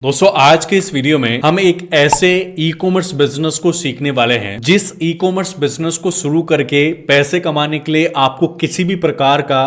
दोस्तों आज के इस वीडियो में हम एक ऐसे ई कॉमर्स बिजनेस को सीखने वाले हैं जिस ई कॉमर्स बिजनेस को शुरू करके पैसे कमाने के लिए आपको किसी भी प्रकार का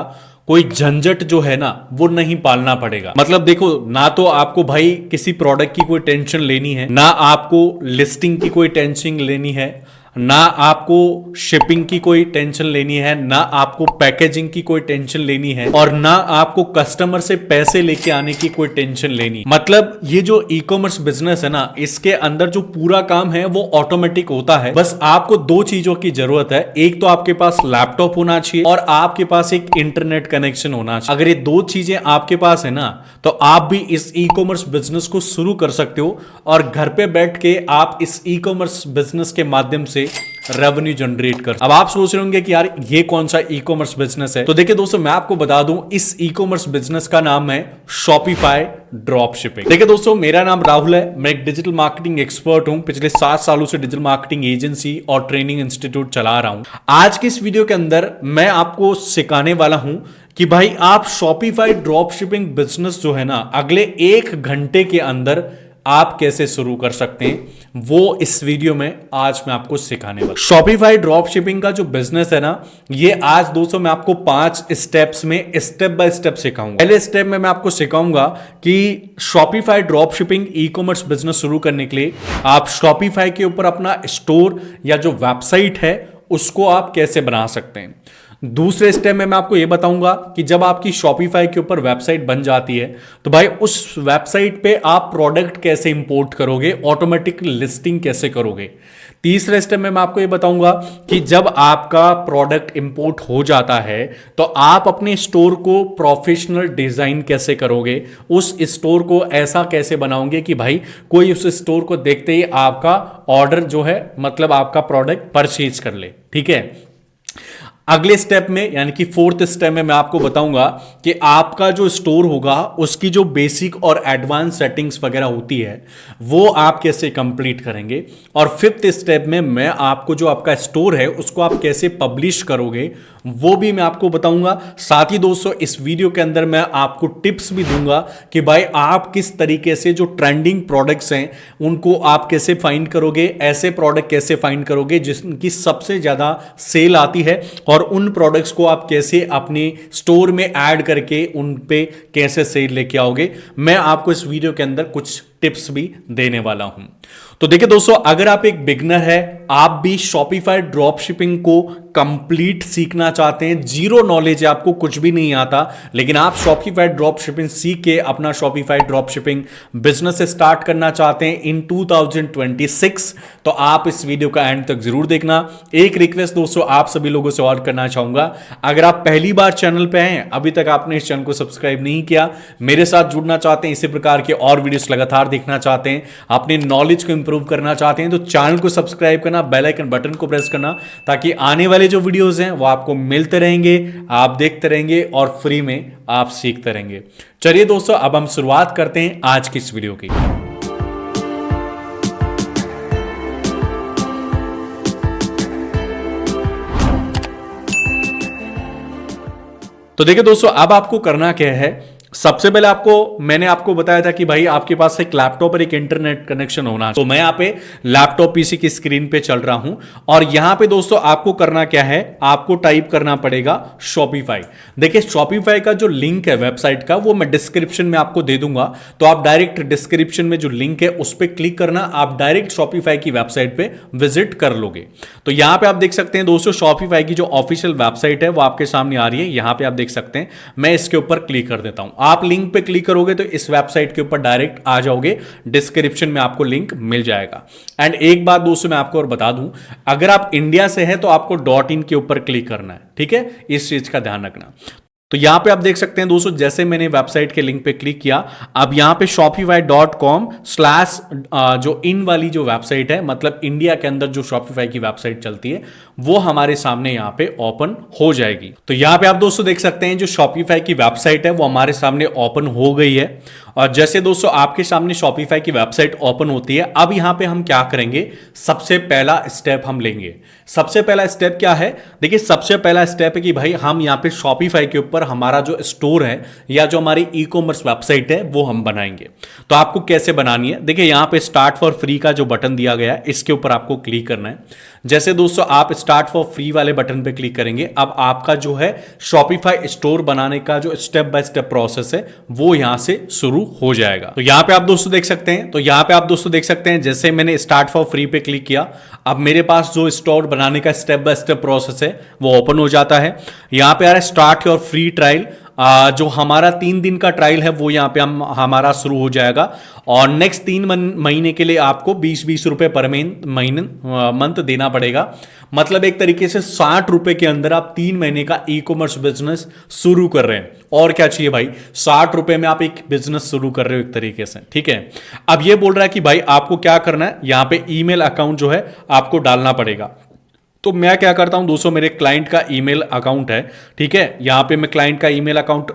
कोई झंझट जो है ना वो नहीं पालना पड़ेगा। मतलब देखो, ना तो आपको भाई किसी प्रोडक्ट की कोई टेंशन लेनी है, ना आपको लिस्टिंग की कोई टेंशन लेनी है, ना आपको शिपिंग की कोई टेंशन लेनी है, ना आपको पैकेजिंग की कोई टेंशन लेनी है और ना आपको कस्टमर से पैसे लेके आने की कोई टेंशन लेनी है। मतलब ये जो ई कॉमर्स बिजनेस है ना, इसके अंदर जो पूरा काम है वो ऑटोमेटिक होता है। बस आपको दो चीजों की जरूरत है, एक तो आपके पास लैपटॉप होना चाहिए और आपके पास एक इंटरनेट कनेक्शन होना चाहिए। अगर ये दो चीजें आपके पास है ना, तो आप भी इस ई कॉमर्स बिजनेस को शुरू कर सकते हो और घर पे बैठ के आप इस ई कॉमर्स बिजनेस के माध्यम से रेवेन्यू जनरेट कर। अब आप सोच रहे होंगे कि यार ये कौन सा ई कॉमर्स बिजनेस है। तो देखिए दोस्तों, मैं आपको बता दूं, इस ई कॉमर्स बिजनेस का नाम है शॉपिफाई ड्रॉप शिपिंग। देखिए दोस्तों, मेरा नाम राहुल है, मैं एक डिजिटल मार्केटिंग एक्सपर्ट हूं। पिछले 7 सालों से डिजिटल मार्केटिंग एजेंसी और ट्रेनिंग इंस्टीट्यूट चला रहा हूं। आज के इस वीडियो के अंदर मैं आपको सिखाने वाला हूं कि भाई आप शॉपिफाई ड्रॉप शिपिंग बिजनेस जो है ना, अगले 1 घंटे के अंदर आप कैसे शुरू कर सकते हैं, वो इस वीडियो में आज मैं आपको सिखाने वाला। शॉपिफाई ड्रॉप शिपिंग का जो बिजनेस है ना, ये आज दोस्तों मैं आपको 5 स्टेप्स में स्टेप बाय स्टेप सिखाऊंगा। पहले स्टेप में मैं आपको सिखाऊंगा कि Shopify drop shipping e commerce business शुरू करने के लिए आप शॉपिफाई के ऊपर अपना स्टोर या जो वेबसाइट है उसको आप कैसे बना सकते हैं। दूसरे स्टेप में मैं आपको यह बताऊंगा कि जब आपकी शॉपिफाई के ऊपर वेबसाइट बन जाती है तो भाई उस वेबसाइट पे आप प्रोडक्ट कैसे इंपोर्ट करोगे, ऑटोमेटिक लिस्टिंग कैसे करोगे। तीसरे स्टेप में मैं आपको यह बताऊंगा कि जब आपका प्रोडक्ट इंपोर्ट हो जाता है तो आप अपने स्टोर को प्रोफेशनल डिजाइन कैसे करोगे, उस स्टोर को ऐसा कैसे बनाओगे कि भाई कोई उस स्टोर को देखते ही आपका ऑर्डर जो है, मतलब आपका प्रोडक्ट परचेज कर ले। ठीक है। अगले स्टेप में यानी कि 4th स्टेप में मैं आपको बताऊंगा कि आपका जो स्टोर होगा उसकी जो बेसिक और एडवांस सेटिंग्स वगैरह होती है वो आप कैसे कंप्लीट करेंगे। और 5th स्टेप में मैं आपको जो आपका स्टोर है उसको आप कैसे पब्लिश करोगे वो भी मैं आपको बताऊंगा। साथ ही दोस्तों, इस वीडियो के अंदर मैं आपको टिप्स भी दूंगा कि भाई आप किस तरीके से जो ट्रेंडिंग प्रोडक्ट्स हैं उनको आप कैसे फाइंड करोगे, ऐसे प्रोडक्ट कैसे फाइंड करोगे जिनकी सबसे ज्यादा सेल आती है और उन प्रोडक्ट्स को आप कैसे अपने स्टोर में ऐड करके उन पे कैसे सेल लेके आओगे। मैं आपको इस वीडियो के अंदर कुछ टिप्स भी देने वाला हूं। तो देखिए दोस्तों, अगर आप एक बिगनर है, आप भी शॉपिफाई ड्रॉप शिपिंग को कंप्लीट सीखना चाहते हैं, जीरो नॉलेज है, आपको कुछ भी नहीं आता, लेकिन आप शॉपिफाई ड्रॉप शिपिंग सीख के अपना Shopify drop shipping business start करना चाहते हैं इन 2026, तो आप इस वीडियो का एंड तक जरूर देखना। एक रिक्वेस्ट दोस्तों आप सभी लोगों से और करना चाहूंगा, अगर आप पहली बार चैनल पे हैं, अभी तक आपने इस चैनल को सब्सक्राइब नहीं किया, मेरे साथ जुड़ना चाहते हैं, इसी प्रकार के और वीडियोस लगातार देखना चाहते हैं, अपने नॉलेज को इंप्रूव करना चाहते हैं, तो चैनल को सब्सक्राइब करना, बेल आइकन बटन को प्रेस करना, ताकि आने वाले जो वीडियोस हैं वो आपको मिलते रहेंगे, आप देखते रहेंगे और फ्री में आप सीखते रहेंगे। चलिए दोस्तों, अब हम शुरुआत करते हैं आज की इस वीडियो की। तो देखिए दोस्तों, अब आपको करना क्या है। सबसे पहले मैंने आपको बताया था कि भाई आपके पास एक लैपटॉप और एक इंटरनेट कनेक्शन होना। तो मैं यहां पे लैपटॉप पीसी की स्क्रीन पे चल रहा हूं और यहां पे दोस्तों आपको करना क्या है, आपको टाइप करना पड़ेगा शॉपिफाई। देखिए, शॉपिफाई का जो लिंक है वेबसाइट का वो मैं डिस्क्रिप्शन में आपको दे दूंगा, तो आप डायरेक्ट डिस्क्रिप्शन में जो लिंक है उस पर क्लिक करना, आप डायरेक्ट शॉपिफाई की वेबसाइट पे विजिट कर लोगे। तो यहां पे आप देख सकते हैं दोस्तों, शॉपिफाई की जो ऑफिशियल वेबसाइट है वो आपके सामने आ रही है, यहां पे आप देख सकते हैं। मैं इसके ऊपर क्लिक कर देता हूं, आप लिंक पे क्लिक करोगे तो इस वेबसाइट के ऊपर डायरेक्ट आ जाओगे, डिस्क्रिप्शन में आपको लिंक मिल जाएगा। एंड एक बात दोस्तों मैं आपको और बता दूं, अगर आप इंडिया से हैं तो आपको .in के ऊपर क्लिक करना है। ठीक है, इस चीज का ध्यान रखना। तो यहां पे आप देख सकते हैं दोस्तों, जैसे मैंने वेबसाइट के लिंक पे क्लिक किया, अब यहां पे shopify.com/ जो इन वाली जो वेबसाइट है, मतलब इंडिया के अंदर जो शॉपिफाई की वेबसाइट चलती है वो हमारे सामने यहाँ पे ओपन हो जाएगी। तो यहाँ पे आप दोस्तों देख सकते हैं जो शॉपिफाई की वेबसाइट है वो हमारे सामने ओपन हो गई है। और जैसे दोस्तों आपके सामने शॉपिफाई की वेबसाइट ओपन होती है, अब यहाँ पे हम क्या करेंगे, सबसे पहला स्टेप हम लेंगे। सबसे पहला स्टेप क्या है, देखिए सबसे पहला स्टेप है कि भाई हम यहाँ पे शॉपिफाई के ऊपर हमारा जो स्टोर है या जो हमारी ई कॉमर्स वेबसाइट है वो हम बनाएंगे। तो आपको कैसे बनानी है, देखिए यहाँ पे स्टार्ट फॉर फ्री का जो बटन दिया गया है इसके ऊपर आपको क्लिक करना है। जैसे दोस्तों आप स्टार्ट फॉर फ्री वाले बटन पे क्लिक करेंगे, अब आपका जो है शॉपिफाई स्टोर बनाने का जो स्टेप बाय स्टेप प्रोसेस है वो यहां से शुरू हो जाएगा। तो यहां पे आप दोस्तों देख सकते हैं, जैसे मैंने स्टार्ट फॉर फ्री पे क्लिक किया, अब मेरे पास जो स्टोर बनाने का स्टेप बाय स्टेप प्रोसेस है वो ओपन हो जाता है। यहां पे आ रहा है स्टार्ट योर फ्री ट्रायल, जो हमारा 3 दिन का ट्रायल है वो यहाँ पे हमारा शुरू हो जाएगा। और नेक्स्ट 3 महीने के लिए आपको 20-20 रुपए पर मंथ देना पड़ेगा। मतलब एक तरीके से 60 रुपए के अंदर आप 3 महीने का ई कॉमर्स बिजनेस शुरू कर रहे हैं। और क्या चाहिए भाई, 60 रुपए में आप एक बिजनेस शुरू कर रहे हो एक तरीके से, ठीक है। अब ये बोल रहा है कि भाई आपको क्या करना है, यहाँ पे ईमेल अकाउंट जो है आपको डालना पड़ेगा। तो मैं क्या करता हूं दोस्तों, मेरे क्लाइंट का ईमेल अकाउंट है, ठीक है, यहां पे मैं क्लाइंट का ईमेल अकाउंट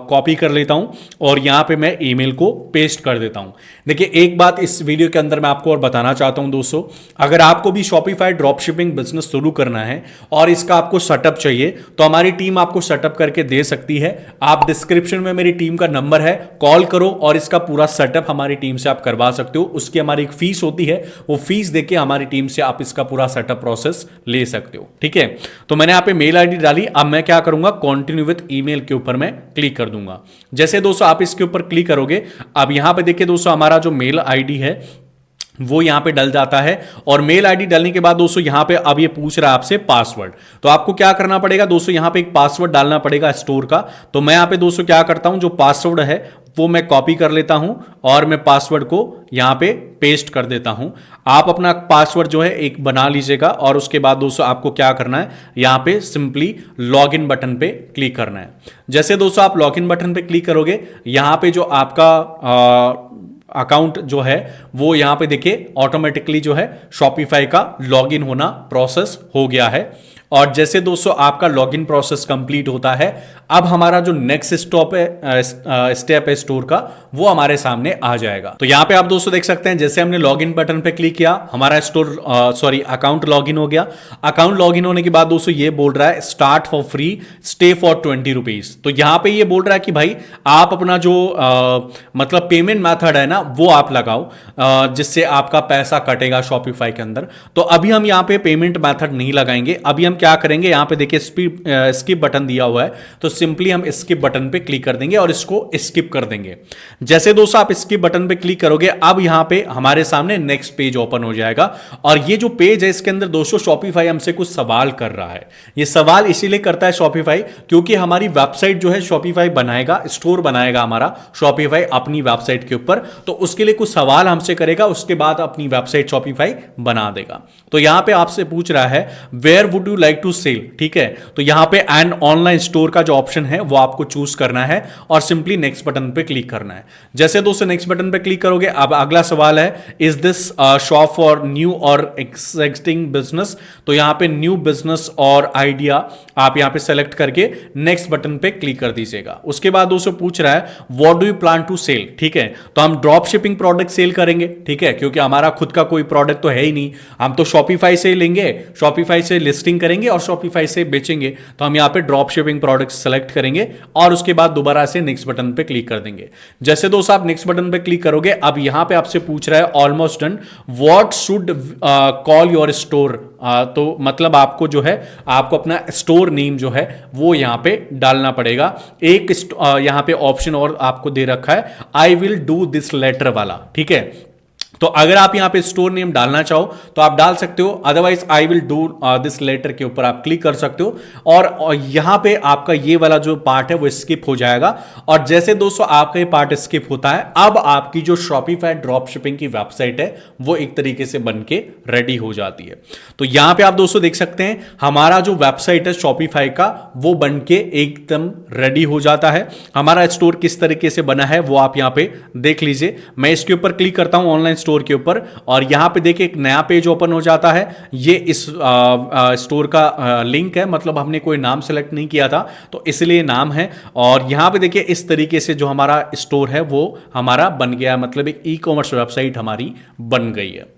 कॉपी कर लेता हूं और यहां पे मैं ईमेल को पेस्ट कर देता हूं। देखिए एक बात इस वीडियो के अंदर मैं आपको और बताना चाहता हूं दोस्तों, अगर आपको भी शॉपिफाई ड्रॉप शिपिंग बिजनेस शुरू करना है और इसका आपको सेटअप चाहिए तो हमारी टीम आपको सेटअप करके दे सकती है। आप डिस्क्रिप्शन में मेरी टीम का नंबर है, कॉल करो और इसका पूरा सेटअप हमारी टीम से आप करवा सकते हो। उसकी हमारी एक फीस होती है, वो फीस देके हमारी टीम से आप इसका पूरा सेटअप प्रोसेस ले सकते हो, ठीक है। तो मैंने यहां पे मेल आईडी डाली, अब मैं क्या करूंगा, कंटिन्यू विद ईमेल के ऊपर मैं क्लिक कर दूंगा। जैसे दोस्तों आप इसके ऊपर क्लिक करोगे, अब यहां पे देखिए दोस्तों हमारा जो मेल आईडी है वो यहां पे डल जाता है। और मेल आईडी डालने के बाद दोस्तों यहां पे अब ये पूछ रहा है आपसे पासवर्ड, तो आपको क्या करना पड़ेगा दोस्तों, यहां पे एक पासवर्ड डालना पड़ेगा स्टोर का। तो मैं यहां पे दोस्तों क्या करता हूं, जो पासवर्ड है वो मैं कॉपी कर लेता हूं और मैं पासवर्ड को यहां पे पेस्ट कर देता हूं। आप अपना पासवर्ड जो है एक बना लीजिएगा और उसके बाद दोस्तों आपको क्या करना है, यहां पे सिंपली लॉगिन बटन पे क्लिक करना है। जैसे दोस्तों आप लॉगिन बटन पे क्लिक करोगे, यहां पे जो आपका अकाउंट जो है वो यहां पे देखिए ऑटोमेटिकली जो है शॉपिफाई का लॉगिन होना प्रोसेस हो गया है। और जैसे दोस्तों आपका लॉगिन प्रोसेस कंप्लीट होता है, अब हमारा जो नेक्स्ट स्टेप है स्टोर का वो हमारे सामने आ जाएगा। तो यहां पे आप दोस्तों देख सकते हैं, जैसे हमने लॉगिन बटन पे क्लिक किया, हमारा अकाउंट लॉगिन हो गया। अकाउंट लॉगिन होने के बाद दोस्तों ये बोल रहा है start for free, stay for 20 rupees. तो यहां पे ये बोल रहा है कि भाई आप अपना जो मतलब पेमेंट मेथड है ना वो आप लगाओ, जिससे आपका पैसा कटेगा शॉपिफाई के अंदर। तो अभी हम यहां पे पेमेंट मेथड नहीं लगाएंगे, अभी हम क्या करेंगे, यहां पे देखिए स्किप बटन दिया हुआ है, तो सिंपली हम स्किप बटन पे क्लिक कर देंगे और इसको स्किप कर देंगे। जैसे दोस्तों आप स्किप बटन पे क्लिक करोगे, अब यहां पे हमारे सामने नेक्स्ट पेज ओपन हो जाएगा। और ये जो पेज है इसके अंदर दोस्तों शॉपिफाई हमसे कुछ सवाल कर रहा है। ये सवाल इसीलिए करता है शॉपिफाई क्योंकि हमारी वेबसाइट जो है शॉपिफाई बनाएगा, स्टोर बनाएगा हमारा शॉपिफाई अपनी वेबसाइट के ऊपर, तो उसके लिए कुछ सवाल हमसे करेगा, उसके बाद अपनी वेबसाइट शॉपिफाई बना देगा। तो यहां पे आपसे पूछ रहा है where would you like to sell, ठीक है। तो यहां पे एन ऑनलाइन स्टोर का जो ऑप्शन है वो आपको चूज करना है और सिंपली नेक्स्ट बटन पे क्लिक करना है। जैसे दोस्तों नेक्स्ट बटन पे क्लिक करोगे, अब अगला सवाल है is this shop for new और एक्सिस्टिंग बिजनेस। तो यहां पे न्यू बिजनेस और आइडिया आप यहां पे सेलेक्ट करके नेक्स्ट बटन पे क्लिक कर दीजिएगा। उसके बाद दोस्तों पूछ रहा है what do you plan to sell, ठीक है। तो हम ड्रॉप शिपिंग प्रोडक्ट सेल करेंगे, ठीक है, क्योंकि हमारा खुद का कोई प्रोडक्ट तो है ही नहीं, हम तो शॉपिफाई से लेंगे, शॉपिफाई से लिस्टिंग करेंगे और शॉपिफाई से बेचेंगे। तो हम यहां पे ड्रॉप शिपिंग प्रोडक्ट सेलेक्ट करेंगे और उसके बाद दोबारा से नेक्स्ट बटन पे क्लिक कर देंगे। जैसे दोस्तों आप नेक्स्ट बटन पे क्लिक करोगे, अब यहां पे आपसे पूछ रहा है almost done, what should call your store. तो मतलब आपको जो है आपको अपना स्टोर नेम जो है वो यहां पे डालना पड़ेगा। एक यहां पे ऑप्शन और आपको दे रखा है I will do this letter वाला, ठीक है। तो अगर आप यहां पे स्टोर नेम डालना चाहो तो आप डाल सकते हो, otherwise I will do this letter के ऊपर आप क्लिक कर सकते हो और यहां पे आपका ये वाला जो पार्ट है वो स्किप हो जाएगा। और जैसे दोस्तों आपका ये पार्ट स्किप होता है, अब आपकी जो शॉपिफाई ड्रॉप शिपिंग की वेबसाइट है वो एक तरीके से बनके रेडी हो जाती है। तो यहां पे आप दोस्तों देख सकते हैं हमारा जो वेबसाइट है शॉपिफाई का वो बनके एकदम रेडी हो जाता है। हमारा स्टोर किस तरीके से बना है वो आप यहां पे देख लीजिए। मैं इसके ऊपर क्लिक करता हूं ऑनलाइन स्टोर के ऊपर और यहां पे देखिए एक नया पेज ओपन हो जाता है। ये इस स्टोर का लिंक है, मतलब हमने कोई नाम सेलेक्ट नहीं किया था तो इसलिए नाम है। और यहां पे देखिए इस तरीके से जो हमारा स्टोर है वो हमारा बन गया, मतलब एक ई कॉमर्स वेबसाइट हमारी बन गई है।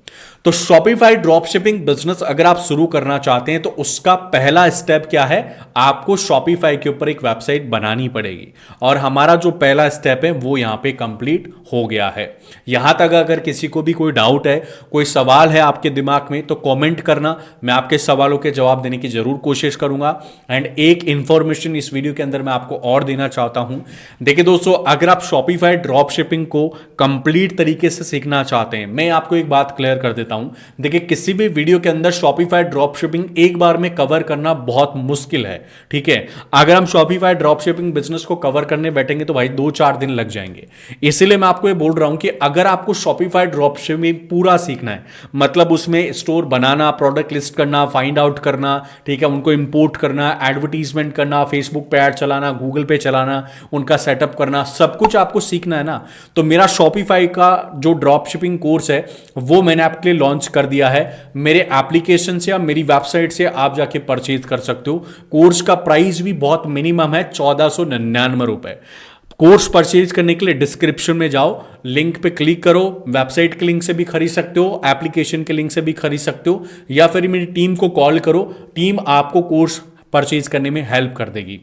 तो शॉपिफाई ड्रॉपशिपिंग बिजनेस अगर आप शुरू करना चाहते हैं तो उसका पहला स्टेप क्या है, आपको शॉपिफाई के ऊपर एक वेबसाइट बनानी पड़ेगी और हमारा जो पहला स्टेप है वो यहां पे कंप्लीट हो गया है। यहां तक अगर किसी को भी कोई डाउट है, कोई सवाल है आपके दिमाग में तो कमेंट करना, मैं आपके सवालों के जवाब देने की जरूर कोशिश करूंगा। एंड एक इंफॉर्मेशन इस वीडियो के अंदर मैं आपको और देना चाहता हूं। देखिए दोस्तों, अगर आप शॉपिफाई ड्रॉपशिपिंग को कंप्लीट तरीके से सीखना चाहते हैं, मैं आपको एक बात क्लियर कर देता हूं। देखिए किसी भी वीडियो के अंदर शॉपिफाई ड्रॉपशिपिंग एक बार में कवर करना बहुत मुश्किल है, ठीक है। अगर हम शॉपिफाई ड्रॉपशिपिंग बिजनेस को कवर करने बैठेंगे तो भाई 2-4 दिन लग जाएंगे। इसलिए मैं आपको ये बोल रहा हूं कि अगर आपको शॉपिफाई ड्रॉपशिपिंग पूरा सीखना है, मतलब उसमें स्टोर बनाना, प्रोडक्ट लिस्ट करना, फाइंड आउट करना, ठीक है, उनको इंपोर्ट करना, एडवर्टीजमेंट करना, फेसबुक पे ऐड चलाना, गूगल पे चलाना, उनका सेटअप करना, सब कुछ आपको सीखना है ना, तो मेरा शॉपिफाई का जो ड्रॉपशिपिंग कोर्स है वो मैंने आपके लिए लॉन्च कर दिया है। मेरे एप्लीकेशन से या मेरी वेबसाइट से आप जाके परचेज कर सकते हो। कोर्स का प्राइस भी बहुत मिनिमम है, 1499 रुपए। कोर्स परचेज करने के लिए डिस्क्रिप्शन में जाओ, लिंक पे क्लिक करो, वेबसाइट के लिंक से भी खरीद सकते हो, एप्लीकेशन के लिंक से भी खरीद सकते हो, या फिर मेरी टीम को कॉल करो, टीम आपको कोर्स परचेज करने में हेल्प कर देगी।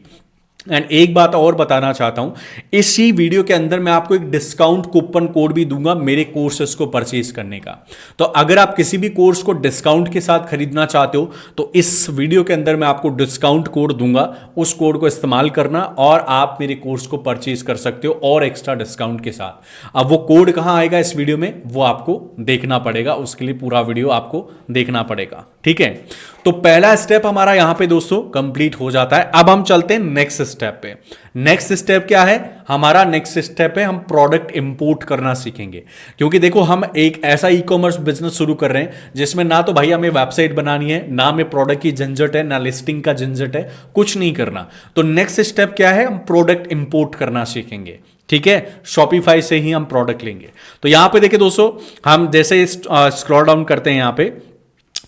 एंड एक बात और बताना चाहता हूं, इसी वीडियो के अंदर मैं आपको एक डिस्काउंट कूपन कोड भी दूंगा मेरे कोर्सेस को परचेज करने का। तो अगर आप किसी भी कोर्स को डिस्काउंट के साथ खरीदना चाहते हो तो इस वीडियो के अंदर मैं आपको डिस्काउंट कोड दूंगा, उस कोड को इस्तेमाल करना और आप मेरे कोर्स को परचेज कर सकते हो और एक्स्ट्रा डिस्काउंट के साथ। अब वो कोड कहां आएगा इस वीडियो में वो आपको देखना पड़ेगा, उसके लिए पूरा वीडियो आपको देखना पड़ेगा, ठीक है। तो पहला स्टेप हमारा यहां पे दोस्तों कंप्लीट हो जाता है। अब हम चलते हैं नेक्स्ट स्टेप पे। नेक्स्ट स्टेप क्या है हमारा? नेक्स्ट स्टेप है हम प्रोडक्ट इंपोर्ट करना सीखेंगे, क्योंकि देखो हम एक ऐसा ई कॉमर्स बिजनेस शुरू कर रहे हैं जिसमें ना तो भाई हमें वेबसाइट बनानी है, ना हमें प्रोडक्ट की झंझट है, ना लिस्टिंग का झंझट है, कुछ नहीं करना। तो नेक्स्ट स्टेप क्या है? हम प्रोडक्ट इंपोर्ट करना सीखेंगे, ठीक है। शॉपिफाई से ही हम प्रोडक्ट लेंगे। तो यहां पे देखिए दोस्तों, हम जैसे स्क्रॉल डाउन करते हैं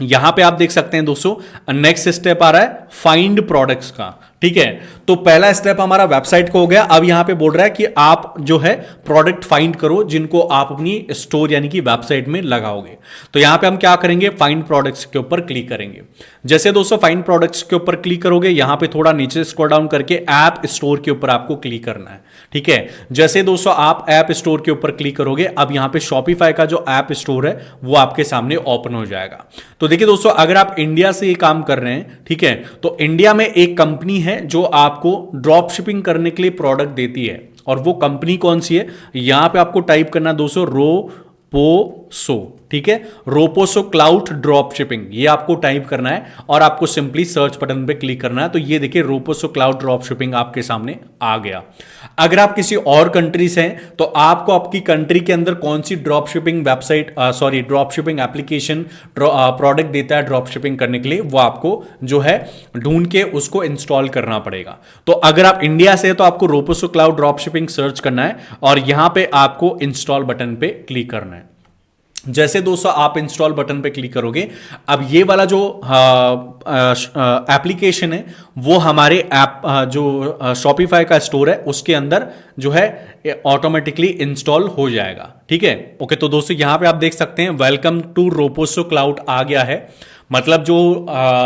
यहां पे आप देख सकते हैं दोस्तों नेक्स्ट स्टेप आ रहा है फाइंड प्रोडक्ट्स का, ठीक है। तो पहला स्टेप हमारा वेबसाइट का हो गया। अब यहां पे बोल रहा है कि आप जो है प्रोडक्ट फाइंड करो जिनको आप अपनी स्टोर यानी कि वेबसाइट में लगाओगे। तो यहां पे हम क्या करेंगे? फाइंड प्रोडक्ट्स के ऊपर क्लिक करेंगे। जैसे दोस्तों फाइंड प्रोडक्ट्स के ऊपर क्लिक करोगे, यहां पे थोड़ा नीचे स्क्रॉल डाउन करके ऐप स्टोर के ऊपर आपको क्लिक करना है, ठीक है। जैसे दोस्तों आप ऐप स्टोर के ऊपर क्लिक करोगे, अब यहां पे शॉपिफाई का जो ऐप स्टोर है वो आपके सामने ओपन हो जाएगा। तो देखिए दोस्तों, अगर आप इंडिया से ये काम कर रहे हैं, ठीक है, तो इंडिया में एक कंपनी है जो आपको ड्रॉप शिपिंग करने के लिए प्रोडक्ट देती है, और वो कंपनी कौन सी है? यहां पे आपको टाइप करना दोस्तों रोपोसो, ठीक है, रोपोसो क्लाउड ड्रॉप शिपिंग, ये आपको टाइप करना है और आपको सिंपली सर्च बटन पे क्लिक करना है। तो ये देखिए रोपोसो क्लाउड ड्रॉप शिपिंग आपके सामने आ गया। अगर आप किसी और कंट्री से हैं तो आपको आपकी कंट्री के अंदर कौन सी drop shipping website drop shipping application product देता है ड्रॉप शिपिंग करने के लिए, वो आपको जो है ढूंढ के उसको इंस्टॉल करना पड़ेगा। तो अगर आप इंडिया से है तो आपको Roposo cloud drop shipping search करना है और यहां पे आपको इंस्टॉल बटन पे क्लिक करना है। जैसे दोस्तों आप इंस्टॉल बटन पे क्लिक करोगे, अब ये वाला जो एप्लीकेशन है वो हमारे ऐप जो शॉपिफाई का स्टोर है उसके अंदर जो है ऑटोमेटिकली इंस्टॉल हो जाएगा, ठीक है। ओके, तो दोस्तों यहां पे आप देख सकते हैं वेलकम टू रोपोसो क्लाउड आ गया है। मतलब जो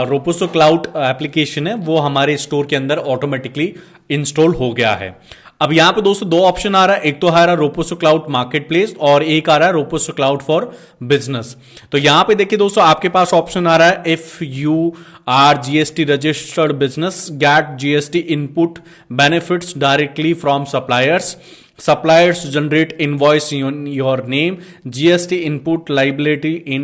रोपोसो क्लाउड एप्लीकेशन है वो हमारे स्टोर के अंदर ऑटोमेटिकली इंस्टॉल हो गया है। अब यहां पे दोस्तों दो ऑप्शन आ रहा है, एक तो आ रहा है रोपोसो क्लाउड मार्केट प्लेस और एक आ रहा है रोपोसो क्लाउड फॉर बिजनेस। तो यहां पे देखिए दोस्तों आपके पास ऑप्शन आ रहा है if you are GST registered business get GST input benefits directly from suppliers, suppliers generate invoice in your name, GST input liability in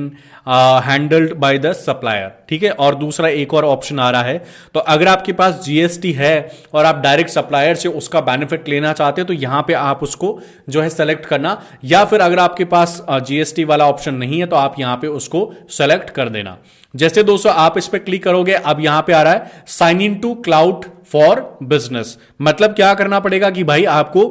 handled by the supplier, ठीक है। और दूसरा एक और ऑप्शन आ रहा है, तो अगर आपके पास जीएसटी है और आप डायरेक्ट सप्लायर से उसका बेनिफिट लेना चाहते हैं तो यहां पे आप उसको जो है सेलेक्ट करना, या फिर अगर आपके पास जीएसटी वाला ऑप्शन नहीं है तो आप यहां पे उसको सेलेक्ट कर देना। जैसे दोस्तों आप इस पे क्लिक करोगे, अब यहां पे आ रहा है sign in to cloud for business. मतलब क्या करना पड़ेगा कि भाई आपको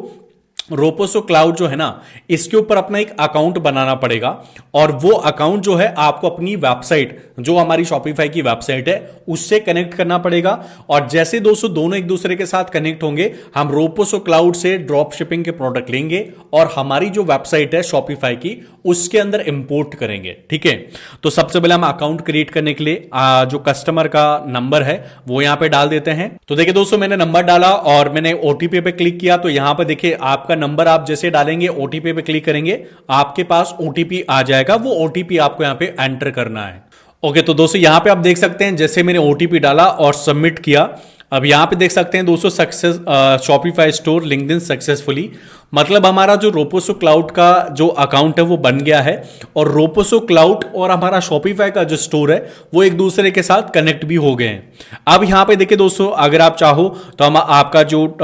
रोपोसो क्लाउड जो है ना, इसके ऊपर अपना एक अकाउंट बनाना पड़ेगा और वो अकाउंट जो है आपको अपनी वेबसाइट, जो हमारी शॉपिफाई की वेबसाइट है, उससे कनेक्ट करना पड़ेगा। और जैसे दोस्तों दोनों एक दूसरे के साथ कनेक्ट होंगे, हम रोपोसो क्लाउड से ड्रॉप शिपिंग के प्रोडक्ट लेंगे और हमारी जो वेबसाइट है शॉपिफाई की, उसके अंदर इंपोर्ट करेंगे। ठीक है, तो सबसे पहले हम अकाउंट क्रिएट करने के लिए जो कस्टमर का नंबर है वो यहां पे डाल देते हैं। तो देखिए दोस्तों, मैंने नंबर डाला और मैंने ओटीपी पे क्लिक किया। तो यहां पे देखिए आपका नंबर आप जैसे डालेंगे, ओटीपी पे क्लिक करेंगे, आपके पास ओटीपी आ जाएगा। वो ओटीपी आपको यहां पे एंटर करना है। ओके, तो दोस्तों यहां पे आप देख सकते हैं जैसे मैंने ओटीपी डाला और सबमिट किया, अब यहां पे देख सकते हैं दोस्तों success Shopify store linked in successfully, मतलब हमारा जो रोपोसो क्लाउड का जो अकाउंट है वो बन गया है और रोपोसो क्लाउड और हमारा शॉपिफाई का जो स्टोर है वो एक दूसरे के साथ कनेक्ट भी हो गए हैं। अब यहां पे देखिए दोस्तों, अगर आप चाहो तो हम आपका जो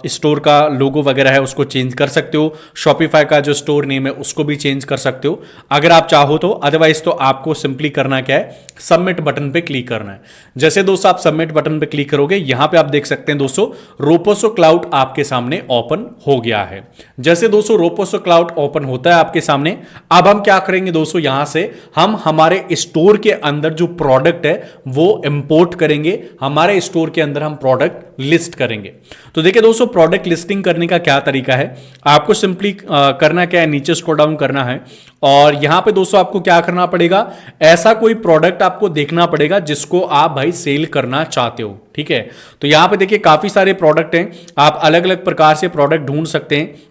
स्टोर का लोगो वगैरह है उसको चेंज कर सकते हो, शॉपिफाई का जो स्टोर नेम है उसको भी चेंज कर सकते हो अगर आप चाहो तो। अदरवाइज तो आपको सिंपली करना क्या है, सबमिट बटन पे क्लिक करना है। जैसे दोस्तों आप सबमिट बटन पे क्लिक करोगे, यहां पे आप देख सकते हैं दोस्तों रोपोसो क्लाउड आपके सामने ओपन हो गया है। जैसे दोस्तों रोपोसो क्लाउड ओपन होता है आपके सामने, अब हम क्या करेंगे दोस्तों, यहां से हम हमारे स्टोर के अंदर जो प्रोडक्ट है वो इंपोर्ट करेंगे, हमारे स्टोर के अंदर हम प्रोडक्ट लिस्ट करेंगे। तो देखिए दोस्तों, प्रोडक्ट लिस्टिंग करने का क्या तरीका है, आपको सिंपली करना क्या है, नीचे स्क्रॉल डाउन करना है और यहां पे दोस्तों आपको क्या करना पड़ेगा, ऐसा कोई प्रोडक्ट आपको देखना पड़ेगा जिसको आप भाई सेल करना चाहते हो। ठीक है, तो यहां पे देखिए काफी सारे प्रोडक्ट हैं, आप अलग अलग प्रकार से प्रोडक्ट ढूंढ सकते हैं।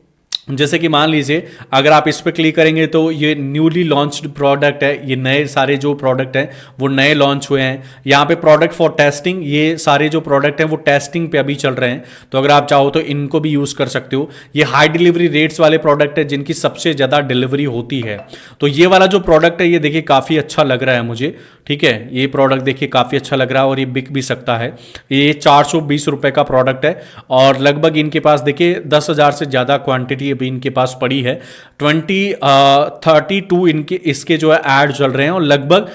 जैसे कि मान लीजिए अगर आप इस पर क्लिक करेंगे तो ये न्यूली लॉन्च्ड प्रोडक्ट है, ये नए सारे जो प्रोडक्ट हैं वो नए लॉन्च हुए हैं। यहाँ पे प्रोडक्ट फॉर टेस्टिंग, ये सारे जो प्रोडक्ट हैं वो टेस्टिंग पे अभी चल रहे हैं, तो अगर आप चाहो तो इनको भी यूज़ कर सकते हो। ये हाई डिलीवरी रेट्स वाले प्रोडक्ट है जिनकी सबसे ज़्यादा डिलीवरी होती है। तो ये वाला जो प्रोडक्ट है ये देखिए काफ़ी अच्छा लग रहा है मुझे। ठीक है, ये प्रोडक्ट देखिए काफ़ी अच्छा लग रहा है और ये बिक भी सकता है। ये 420 रुपये का प्रोडक्ट है और लगभग इनके पास देखिए 10,000 से ज़्यादा क्वांटिटी भी इनके पास पड़ी है। 32 इनके इसके जो है ऐड चल रहे हैं और लगभग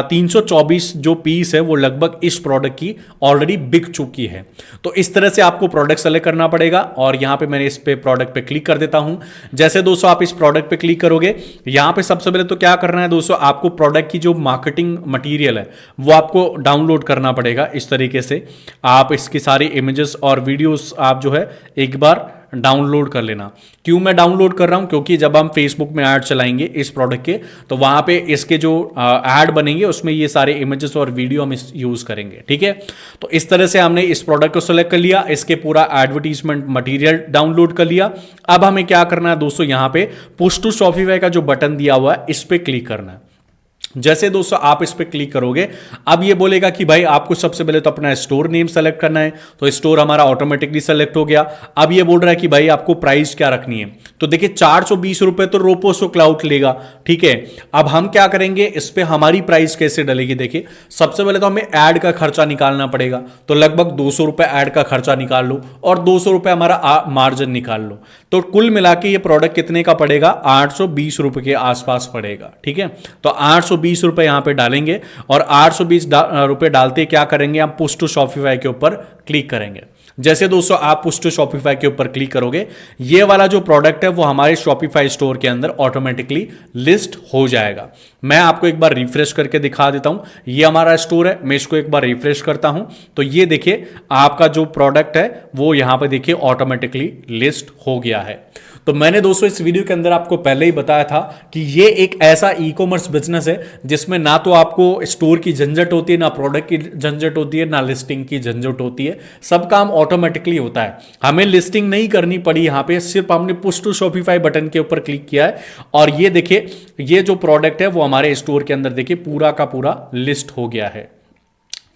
324 जो पीस है वो लगभग इस प्रोडक्ट की ऑलरेडी बिक चुकी है। तो इस तरह से आपको प्रोडक्ट सेलेक्ट करना पड़ेगा और यहां पे मैंने इस पे प्रोडक्ट पे क्लिक कर देता हूं। जैसे दोस्तों आप इस प्रोडक्ट पे क्लिक करोगे, यहां पे सबसे पहले तो क्या करना है दोस्तों, आपको प्रोडक्ट की जो मार्केटिंग मटेरियल है वो आपको डाउनलोड करना पड़ेगा। इस तरीके से आप इसकी सारी इमेजेस और वीडियोस आप जो है एक बार डाउनलोड कर लेना। क्यों मैं डाउनलोड कर रहा हूं, क्योंकि जब हम फेसबुक में ऐड चलाएंगे इस प्रोडक्ट के तो वहां पे इसके जो ऐड बनेंगे उसमें ये सारे इमेजेस और वीडियो हम यूज करेंगे। ठीक है, तो इस तरह से हमने इस प्रोडक्ट को सेलेक्ट कर लिया, इसके पूरा एडवर्टीजमेंट मटेरियल डाउनलोड कर लिया। अब हमें क्या करना है दोस्तों, यहां पे पुश टू शॉपिफाई का जो बटन दिया हुआ है इस पे क्लिक करना है। जैसे दोस्तों आप इस पर क्लिक करोगे, अब ये बोलेगा कि भाई आपको सबसे पहले तो अपना स्टोर नेम सेलेक्ट करना है, तो स्टोर हमारा ऑटोमेटिकली सेलेक्ट हो गया। अब ये बोल रहा है कि भाई आपको प्राइस क्या रखनी है, तो देखिए 420 रुपए तो रोपोसो क्लाउड लेगा। ठीक है, अब हम क्या करेंगे, इस पे हमारी प्राइस कैसे डलेगी, देखिए सबसे पहले तो हमें ऐड का खर्चा निकालना पड़ेगा, तो लगभग 200 रुपए ऐड का खर्चा निकाल लो और 200 रुपए हमारा मार्जिन निकाल लो, तो कुल मिला के ये प्रोडक्ट कितने का पड़ेगा, 820 रुपए के आसपास पड़ेगा। ठीक है, तो 820 रुपए यहां पे डालेंगे और 820 रुपए डालते क्या करेंगे, हम पुश टू शॉपिफाई के ऊपर क्लिक करेंगे। जैसे दोस्तों आप पुश टू शॉपिफाई के ऊपर क्लिक करोगे, ये वाला जो प्रोडक्ट है वो हमारे शॉपिफाई स्टोर के अंदर ऑटोमेटिकली लिस्ट हो जाएगा। मैं आपको एक बार रिफ्रेश करके दिखा देता हूं, ये हमारा स्टोर है, मैं इसको एक बार रिफ्रेश करता हूं तो ये देखिए आपका जो प्रोडक्ट है वो यहां पे देखिए ऑटोमेटिकली लिस्ट हो गया है। तो मैंने दोस्तों इस वीडियो के अंदर आपको पहले ही बताया था कि ये एक ऐसा ई कॉमर्स बिजनेस है जिसमें ना तो आपको स्टोर की झंझट होती है, ना प्रोडक्ट की झंझट होती है, ना लिस्टिंग की झंझट होती है, सब काम ऑटोमेटिकली होता है। हमें लिस्टिंग नहीं करनी पड़ी, यहां पे सिर्फ हमने पुश टू शॉपिफाई बटन के ऊपर क्लिक किया है और ये देखिए ये जो प्रोडक्ट है वो हमारे स्टोर के अंदर देखिए पूरा का पूरा लिस्ट हो गया है।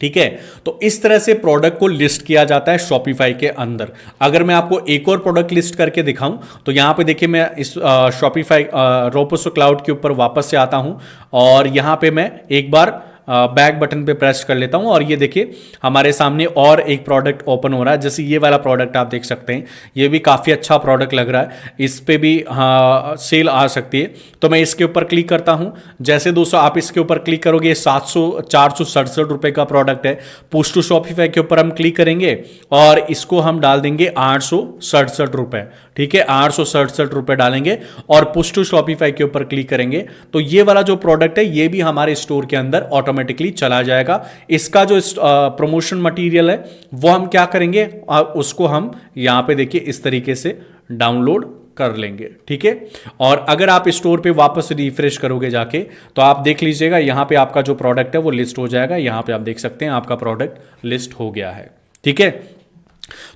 ठीक है, तो इस तरह से प्रोडक्ट को लिस्ट किया जाता है शॉपिफाई के अंदर। अगर मैं आपको एक और प्रोडक्ट लिस्ट करके दिखाऊं तो यहां पे देखिए मैं इस शॉपिफाई रोपोसो क्लाउड के ऊपर वापस से आता हूं और यहां पे मैं एक बार बैक बटन पे प्रेस कर लेता हूं और ये देखिए हमारे सामने और एक प्रोडक्ट ओपन हो रहा है। जैसे ये वाला प्रोडक्ट आप देख सकते हैं, ये भी काफ़ी अच्छा प्रोडक्ट लग रहा है, इस पे भी हाँ सेल आ सकती है। तो मैं इसके ऊपर क्लिक करता हूं। जैसे दोस्तों आप इसके ऊपर क्लिक करोगे, 467 रुपए का प्रोडक्ट है। पुश टू शॉपिफाई के ऊपर हम क्लिक करेंगे और इसको हम डाल देंगे 867 रुपए। ठीक है, 867 रुपए डालेंगे और पुश टू शॉपिफाई के ऊपर क्लिक करेंगे तो ये वाला जो प्रोडक्ट है ये भी हमारे स्टोर के अंदर ऑटोमेटिकली चला जाएगा। इसका जो प्रमोशन मटेरियल है वो हम क्या करेंगे, उसको हम यहां पे देखिए इस तरीके से डाउनलोड कर लेंगे। ठीक है, और अगर आप स्टोर पे वापस रिफ्रेश करोगे जाके तो आप देख लीजिएगा यहां पे आपका जो प्रोडक्ट है वो लिस्ट हो जाएगा। यहां पे आप देख सकते हैं आपका प्रोडक्ट लिस्ट हो गया है। ठीक है,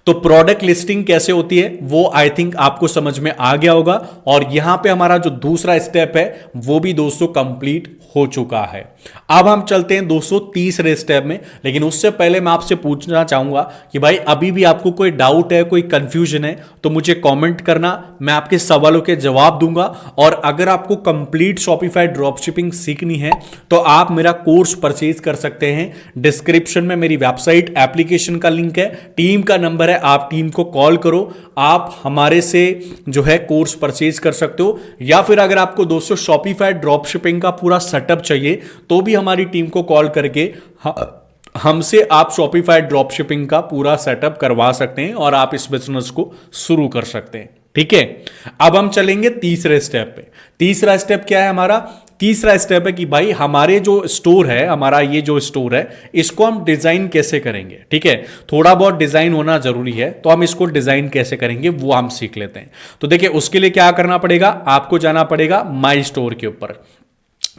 तो प्रोडक्ट लिस्टिंग कैसे होती है वो आई थिंक आपको समझ में आ गया होगा। और यहां पे हमारा जो दूसरा स्टेप है वो भी दोस्तों कंप्लीट हो चुका है। अब हम चलते हैं दोस्तों तीसरे स्टेप में, लेकिन उससे पहले मैं आपसे पूछना चाहूंगा कि भाई अभी भी आपको कोई डाउट है, कोई कंफ्यूजन है तो मुझे कमेंट करना, मैं आपके सवालों के जवाब दूंगा। और अगर आपको कंप्लीट शॉपिफाई ड्रॉपशिपिंग सीखनी है तो आप मेरा कोर्स परचेज कर सकते हैं। डिस्क्रिप्शन में मेरी वेबसाइट, एप्लीकेशन का लिंक है, टीम का नंबर है, आप टीम को कॉल करो, आप हमारे से जो है कोर्स परचेज कर सकते हो। या फिर अगर आपको दोस्तों शॉपिफाई ड्रॉपशिपिंग का पूरा सेटअप चाहिए तो भी हमारी टीम को कॉल करके हमसे आप शॉपिफाई ड्रॉपशिपिंग का पूरा सेटअप करवा सकते हैं और आप इस बिजनेस को शुरू कर सकते हैं। ठीक है, अब हम चलेंगे तीसरे स्टेप पे। तीसरा स्टेप क्या है हमारा? तीसरा स्टेप है कि भाई हमारे जो स्टोर है, हमारा ये जो स्टोर है इसको हम डिजाइन कैसे करेंगे। ठीक है, थोड़ा बहुत डिजाइन होना जरूरी है, तो हम इसको डिजाइन कैसे करेंगे वो हम सीख लेते हैं। तो देखिए उसके लिए क्या करना पड़ेगा, आपको जाना पड़ेगा माई स्टोर के ऊपर।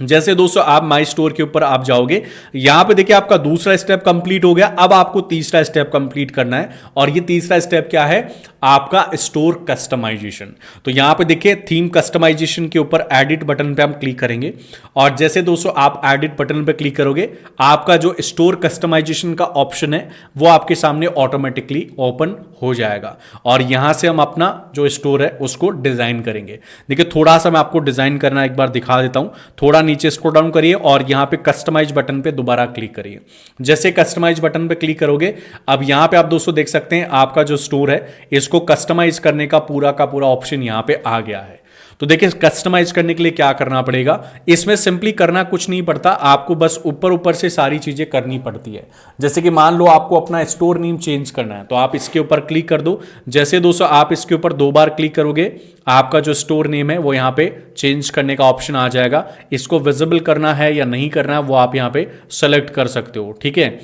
जैसे दोस्तों आप माई स्टोर के ऊपर आप जाओगे, यहां पे देखिए आपका दूसरा स्टेप कंप्लीट हो गया। अब आपको तीसरा स्टेप कंप्लीट करना है और ये तीसरा स्टेप क्या है, आपका स्टोर कस्टमाइजेशन। तो यहां पे देखिए थीम कस्टमाइजेशन के ऊपर एडिट बटन पे हम क्लिक करेंगे और जैसे दोस्तों आप एडिट बटन पे क्लिक करोगे आपका जो स्टोर कस्टमाइजेशन का ऑप्शन है वो आपके सामने ऑटोमेटिकली ओपन हो जाएगा और यहां से हम अपना जो स्टोर है उसको डिजाइन करेंगे। देखिए थोड़ा सा मैं आपको डिजाइन करना एक बार दिखा देता हूं। थोड़ा नीचे स्क्रॉल डाउन करिए और यहां पे कस्टमाइज बटन पे दोबारा क्लिक करिए। जैसे कस्टमाइज बटन पे क्लिक करोगे अब यहां पे आप दोस्तों देख सकते हैं आपका जो स्टोर है इसको कस्टमाइज करने का पूरा ऑप्शन यहां पे आ गया है। तो देखिए कस्टमाइज करने के लिए क्या करना पड़ेगा, इसमें सिंपली करना कुछ नहीं पड़ता, आपको बस ऊपर ऊपर से सारी चीजें करनी पड़ती है। जैसे कि मान लो आपको अपना स्टोर नेम चेंज करना है तो आप इसके ऊपर क्लिक कर दो। जैसे दोस्तों आप इसके ऊपर 2 बार क्लिक करोगे आपका जो स्टोर नेम है वो यहाँ पे चेंज करने का ऑप्शन आ जाएगा। इसको विजिबल करना है या नहीं करना है वो आप यहाँ पे सेलेक्ट कर सकते हो। ठीक है,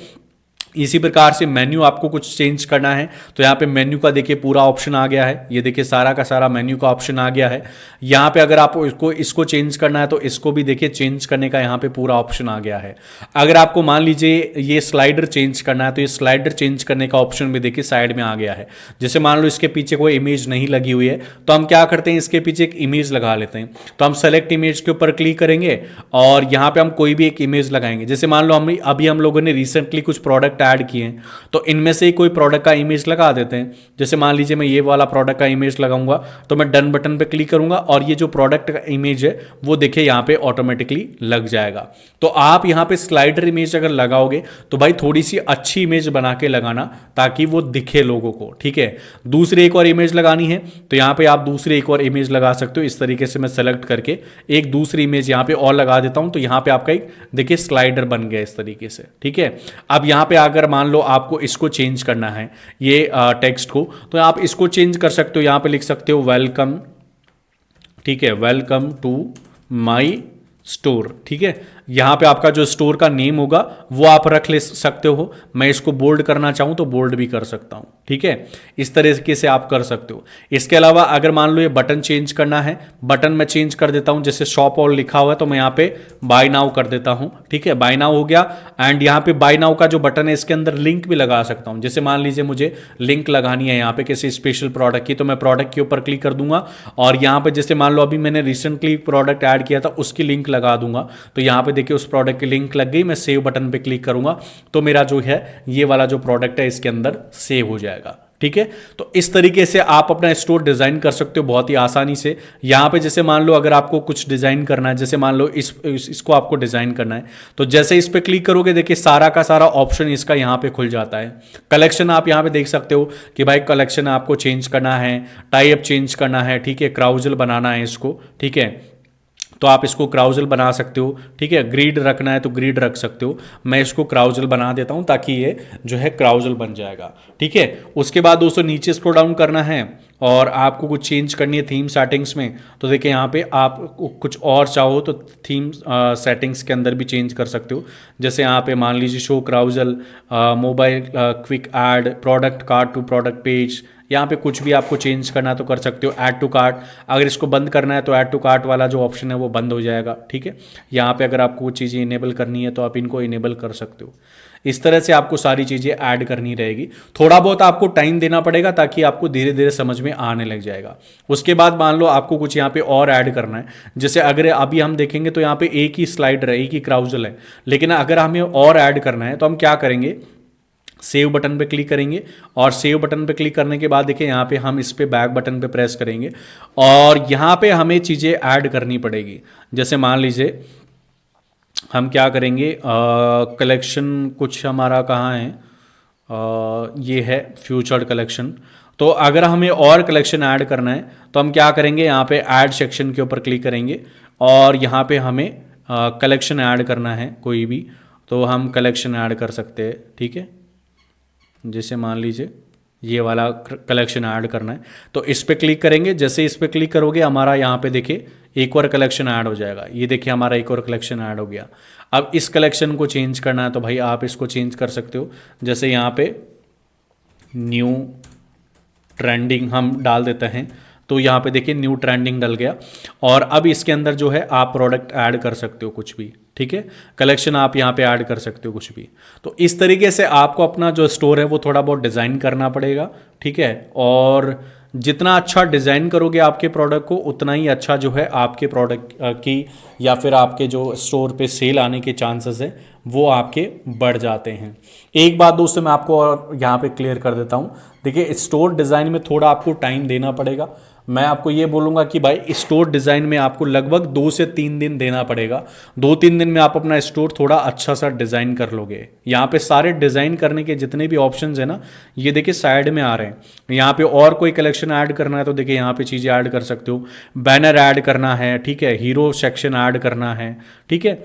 इसी प्रकार से मेन्यू आपको कुछ चेंज करना है तो यहाँ पे मेन्यू का देखिए पूरा ऑप्शन आ गया है। ये देखिए सारा का सारा मेन्यू का ऑप्शन आ गया है। यहाँ पे अगर आपको इसको चेंज करना है तो इसको भी देखिए चेंज करने का यहाँ पे पूरा ऑप्शन आ गया है। अगर आपको मान लीजिए ये स्लाइडर चेंज करना है तो ये स्लाइडर चेंज करने का ऑप्शन भी देखिए साइड में आ गया है। जैसे मान लो इसके पीछे कोई इमेज नहीं लगी हुई है तो हम क्या करते हैं, इसके पीछे एक इमेज लगा लेते हैं। तो हम सेलेक्ट इमेज के ऊपर क्लिक करेंगे और यहाँ पे हम कोई भी एक इमेज लगाएंगे। जैसे मान लो अभी हम लोगों ने रिसेंटली कुछ प्रोडक्ट ऐड किए हैं तो इनमें से कोई प्रोडक्ट का इमेज लगा देते हैं। जैसे मान लीजिए मैं ये वाला प्रोडक्ट का इमेज लगाऊंगा तो मैं डन बटन पे क्लिक करूंगा और ये जो प्रोडक्ट का इमेज है वो देखिए यहाँ पे ऑटोमेटिकली लग जाएगा। तो आप यहाँ पे स्लाइडर इमेज अगर लगाओगे तो भाई थोड़ी सी अच्छी इमेज बना के लगाना ताकि वो दिखे लोगों को। ठीक है, दूसरी एक और इमेज लगानी है तो यहाँ पे आप दूसरी एक और इमेज लगा सकते हो। इस तरीके से मैं सेलेक्ट करके एक दूसरी इमेज यहाँ पे और लगा देता हूं तो यहाँ पे आपका एक देखिए स्लाइडर बन गया इस तरीके से। ठीक है, अब यहाँ पे अगर मान लो आपको इसको चेंज करना है ये टेक्स्ट को तो आप इसको चेंज कर सकते हो। यहां पे लिख सकते हो वेलकम। ठीक है, वेलकम टू माय स्टोर। ठीक है, यहां पे आपका जो स्टोर का नेम होगा वो आप रख ले सकते हो। मैं इसको बोल्ड करना चाहूं तो बोल्ड भी कर सकता हूं। ठीक है, इस तरीके से आप कर सकते हो। इसके अलावा अगर मान लो ये बटन चेंज करना है, बटन मैं चेंज कर देता हूं। जैसे शॉप ऑल लिखा हुआ है तो मैं यहां पे बाय नाउ कर देता हूं। ठीक है, बाय नाउ हो गया। एंड यहां पे बाय नाउ का जो बटन है इसके अंदर लिंक भी लगा सकता हूं। जैसे मान लीजिए मुझे लिंक लगानी है यहाँ पे किसी स्पेशल प्रोडक्ट की तो मैं प्रोडक्ट के ऊपर क्लिक कर दूंगा और यहाँ पे जैसे मान लो अभी मैंने रिसेंटली प्रोडक्ट ऐड किया था उसकी लिंक लगा दूंगा तो यहाँ पे देखिए उस प्रोडक्ट की लिंक लग गई। मैं सेव बटन पे क्लिक करूंगा तो मेरा जो है ये वाला जो प्रोडक्ट है इसके अंदर सेव हो जाएगा। ठीक है। तो इस तरीके से आप अपना स्टोर डिजाइन कर सकते हो बहुत ही आसानी से। यहाँ पे जैसे मान लो अगर आपको कुछ डिजाइन करना है, जैसे मान लो इसको आपको डिजाइन करना है, तो जैसे इस पे क्लिक करोगे देखिए सारा का सारा ऑप्शन इसका यहाँ पे खुल जाता है। कलेक्शन आप यहाँ पे देख सकते हो कि भाई कलेक्शन आपको चेंज करना है, टाइप चेंज करना है, ठीक है, क्राउजल बनाना है इसको, ठीक है, तो आप इसको क्राउजल बना सकते हो, ठीक है। ग्रिड रखना है तो ग्रिड रख सकते हो। मैं इसको क्राउजल बना देता हूं ताकि ये जो है क्राउजल बन जाएगा, ठीक है। उसके बाद दोस्तों नीचे स्क्रॉल डाउन करना है और आपको कुछ चेंज करनी है थीम सेटिंग्स में, तो देखिए यहाँ पे आप कुछ और चाहो तो थीम सेटिंग्स के अंदर भी चेंज कर सकते हो। जैसे यहाँ पे मान लीजिए show carousel, mobile quick add, product cart to product page, यहाँ पे कुछ भी आपको चेंज करना है तो कर सकते हो। ऐड टू कार्ट, अगर इसको बंद करना है तो ऐड टू कार्ट वाला जो ऑप्शन है वो बंद हो जाएगा, ठीक है। यहाँ पे अगर आपको वो चीज़ें इनेबल करनी है तो आप इनको इनेबल कर सकते हो। इस तरह से आपको सारी चीज़ें ऐड करनी रहेगी। थोड़ा बहुत आपको टाइम देना पड़ेगा ताकि आपको धीरे धीरे समझ में आने लग जाएगा। उसके बाद मान लो आपको कुछ यहाँ पे और ऐड करना है, जैसे अगर अभी हम देखेंगे तो यहाँ पे एक ही स्लाइडर है, एक ही क्राउजल है, लेकिन अगर हमें और ऐड करना है तो हम क्या करेंगे, सेव बटन पे क्लिक करेंगे और सेव बटन पे क्लिक करने के बाद देखिए यहाँ पे हम इस पे बैक बटन पे प्रेस करेंगे और यहाँ पे हमें चीज़ें ऐड करनी पड़ेगी। जैसे मान लीजिए हम क्या करेंगे, कलेक्शन कुछ हमारा कहाँ है, ये है फ्यूचर कलेक्शन। तो अगर हमें और कलेक्शन ऐड करना है तो हम क्या करेंगे, यहाँ पे ऐड सेक्शन के ऊपर क्लिक करेंगे और यहाँ पे हमें कलेक्शन ऐड करना है कोई भी, तो हम कलेक्शन ऐड कर सकते हैं, ठीक है। जैसे मान लीजिए ये वाला कलेक्शन ऐड करना है तो इस पर क्लिक करेंगे। जैसे इस पर क्लिक करोगे हमारा यहाँ पे देखिए एक और कलेक्शन ऐड हो जाएगा। ये देखिए हमारा एक और कलेक्शन ऐड हो गया। अब इस कलेक्शन को चेंज करना है तो भाई आप इसको चेंज कर सकते हो। जैसे यहाँ पे न्यू ट्रेंडिंग हम डाल देते हैं तो यहाँ पे देखिए न्यू ट्रेंडिंग डल गया और अब इसके अंदर जो है आप प्रोडक्ट ऐड कर सकते हो कुछ भी, ठीक है। कलेक्शन आप यहाँ पे ऐड कर सकते हो कुछ भी। तो इस तरीके से आपको अपना जो स्टोर है वो थोड़ा बहुत डिज़ाइन करना पड़ेगा, ठीक है। और जितना अच्छा डिज़ाइन करोगे आपके प्रोडक्ट को उतना ही अच्छा जो है आपके प्रोडक्ट की या फिर आपके जो स्टोर पे सेल आने के चांसेस है वो आपके बढ़ जाते हैं। एक बात दोस्तों मैं आपको और यहाँ पे क्लियर कर देता हूँ। देखिए स्टोर डिज़ाइन में थोड़ा आपको टाइम देना पड़ेगा। मैं आपको ये बोलूँगा कि भाई स्टोर डिज़ाइन में आपको लगभग 2 से 3 दिन देना पड़ेगा। 2-3 दिन में आप अपना स्टोर थोड़ा अच्छा सा डिज़ाइन कर लोगे। यहाँ पे सारे डिज़ाइन करने के जितने भी ऑप्शंस हैं ना, ये देखिए साइड में आ रहे हैं। यहाँ पे और कोई कलेक्शन ऐड करना है तो देखिए यहाँ पे चीज़ें ऐड कर सकते हो। बैनर ऐड करना है, ठीक है, हीरो सेक्शन ऐड करना है, ठीक है,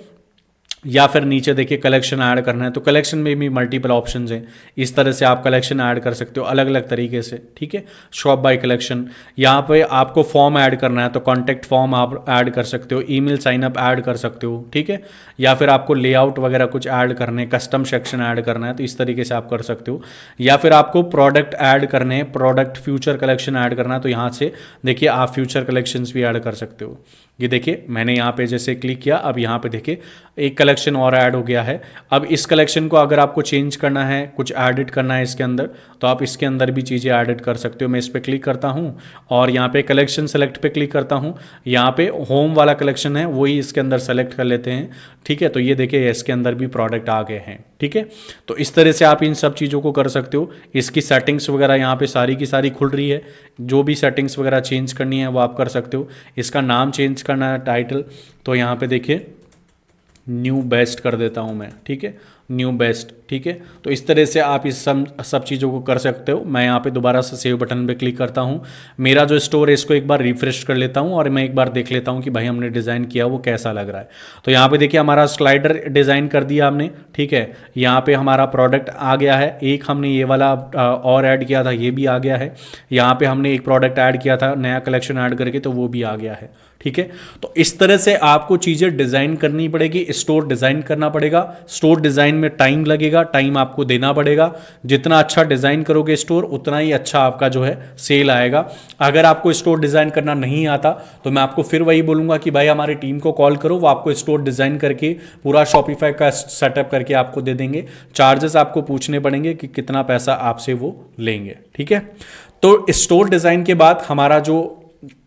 या फिर नीचे देखिए कलेक्शन ऐड करना है तो कलेक्शन में भी मल्टीपल ऑप्शंस हैं। इस तरह से आप कलेक्शन ऐड कर सकते हो अलग अलग तरीके से, ठीक है। शॉप बाय कलेक्शन, यहाँ पे आपको फॉर्म ऐड करना है तो कॉन्टैक्ट फॉर्म आप ऐड कर सकते हो, ईमेल साइन अप ऐड कर सकते हो, ठीक है। या फिर आपको लेआउट वगैरह कुछ ऐड करने, कस्टम सेक्शन ऐड करना है तो इस तरीके से आप कर सकते हो। या फिर आपको प्रोडक्ट ऐड करने हैं, प्रोडक्ट फ्यूचर कलेक्शन ऐड करना है तो यहाँ से देखिए आप फ्यूचर कलेक्शंस भी ऐड कर सकते हो। ये देखिए मैंने यहाँ पे जैसे क्लिक किया, अब यहाँ पे देखिए एक कलेक्शन और ऐड हो गया है। अब इस कलेक्शन को अगर आपको चेंज करना है, कुछ एडिट करना है इसके अंदर, तो आप इसके अंदर भी चीज़ें एडिट कर सकते हो। मैं इस पर क्लिक करता हूँ और यहाँ पे कलेक्शन सेलेक्ट पे क्लिक करता हूँ। यहाँ पे होम वाला कलेक्शन है वही इसके अंदर सेलेक्ट कर लेते हैं, ठीक है। तो ये देखिए इसके अंदर भी प्रोडक्ट आ गए हैं, ठीक है। तो इस तरह से आप इन सब चीज़ों को कर सकते हो। इसकी सेटिंग्स वगैरह यहाँ पे सारी की सारी खुल रही है। जो भी सेटिंग्स वगैरह चेंज करनी है वो आप कर सकते हो। इसका नाम चेंज करना है, टाइटल, तो यहाँ पे देखिए न्यू बेस्ट कर देता हूँ मैं, ठीक है, न्यू बेस्ट, ठीक है। तो इस तरह से आप इस सब चीज़ों को कर सकते हो। मैं यहाँ पे दोबारा से सेव बटन पे क्लिक करता हूँ। मेरा जो स्टोर है इसको एक बार रिफ्रेश कर लेता हूँ और मैं एक बार देख लेता हूँ कि भाई हमने डिज़ाइन किया वो कैसा लग रहा है। तो यहाँ पे देखिए हमारा स्लाइडर डिज़ाइन कर दिया हमने, ठीक है। यहाँ पे हमारा प्रोडक्ट आ गया है। एक हमने ये वाला और ऐड किया था, ये भी आ गया है। यहाँ पे हमने एक प्रोडक्ट ऐड किया था नया कलेक्शन ऐड करके, तो वो भी आ गया है, ठीक है। तो इस तरह से आपको चीज़ें डिज़ाइन करनी पड़ेगी, स्टोर डिज़ाइन करना पड़ेगा। स्टोर डिज़ाइन में टाइम लगेगा, टाइम आपको देना पड़ेगा। जितना अच्छा डिज़ाइन करोगे स्टोर उतना ही अच्छा आपका जो है सेल आएगा। अगर आपको स्टोर डिज़ाइन करना नहीं आता तो मैं आपको फिर वही बोलूँगा कि भाई हमारी टीम को कॉल करो, वो आपको स्टोर डिज़ाइन करके पूरा शॉपिफाई का सेटअप करके आपको दे देंगे। चार्जेस आपको पूछने पड़ेंगे कि कितना पैसा आपसे वो लेंगे, ठीक है। तो स्टोर डिज़ाइन के बाद हमारा जो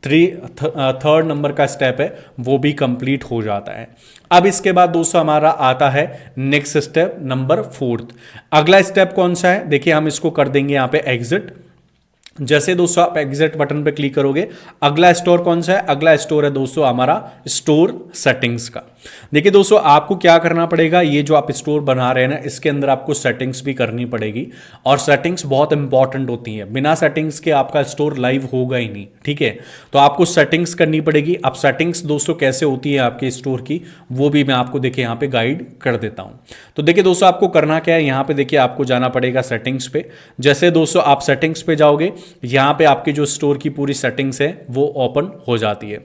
थर्ड नंबर का स्टेप है वो भी कंप्लीट हो जाता है। अब इसके बाद दोस्तों हमारा आता है नेक्स्ट स्टेप नंबर 4। अगला स्टेप कौन सा है, देखिए हम इसको कर देंगे यहाँ पे एग्जिट। जैसे दोस्तों आप एग्जिट बटन पे क्लिक करोगे, अगला स्टोर कौन सा है? अगला स्टोर है दोस्तों हमारा स्टोर सेटिंग्स का। देखिए दोस्तों, आपको क्या करना पड़ेगा, ये जो आप स्टोर बना रहे हैं ना, इसके अंदर आपको सेटिंग्स भी करनी पड़ेगी, और सेटिंग्स बहुत इंपॉर्टेंट होती हैं। बिना सेटिंग्स के आपका स्टोर लाइव होगा ही नहीं, ठीक है? तो आपको सेटिंग्स करनी पड़ेगी। अब सेटिंग्स दोस्तों कैसे होती है आपके स्टोर की, वो भी मैं आपको देखिए यहाँ पे गाइड कर देता हूँ। तो देखिए दोस्तों, आपको करना क्या है, यहाँ पे देखिए आपको जाना पड़ेगा सेटिंग्स पे। जैसे दोस्तों आप सेटिंग्स पे जाओगे, यहाँ पे आपकी जो स्टोर की पूरी सेटिंग्स है वो ओपन हो जाती है।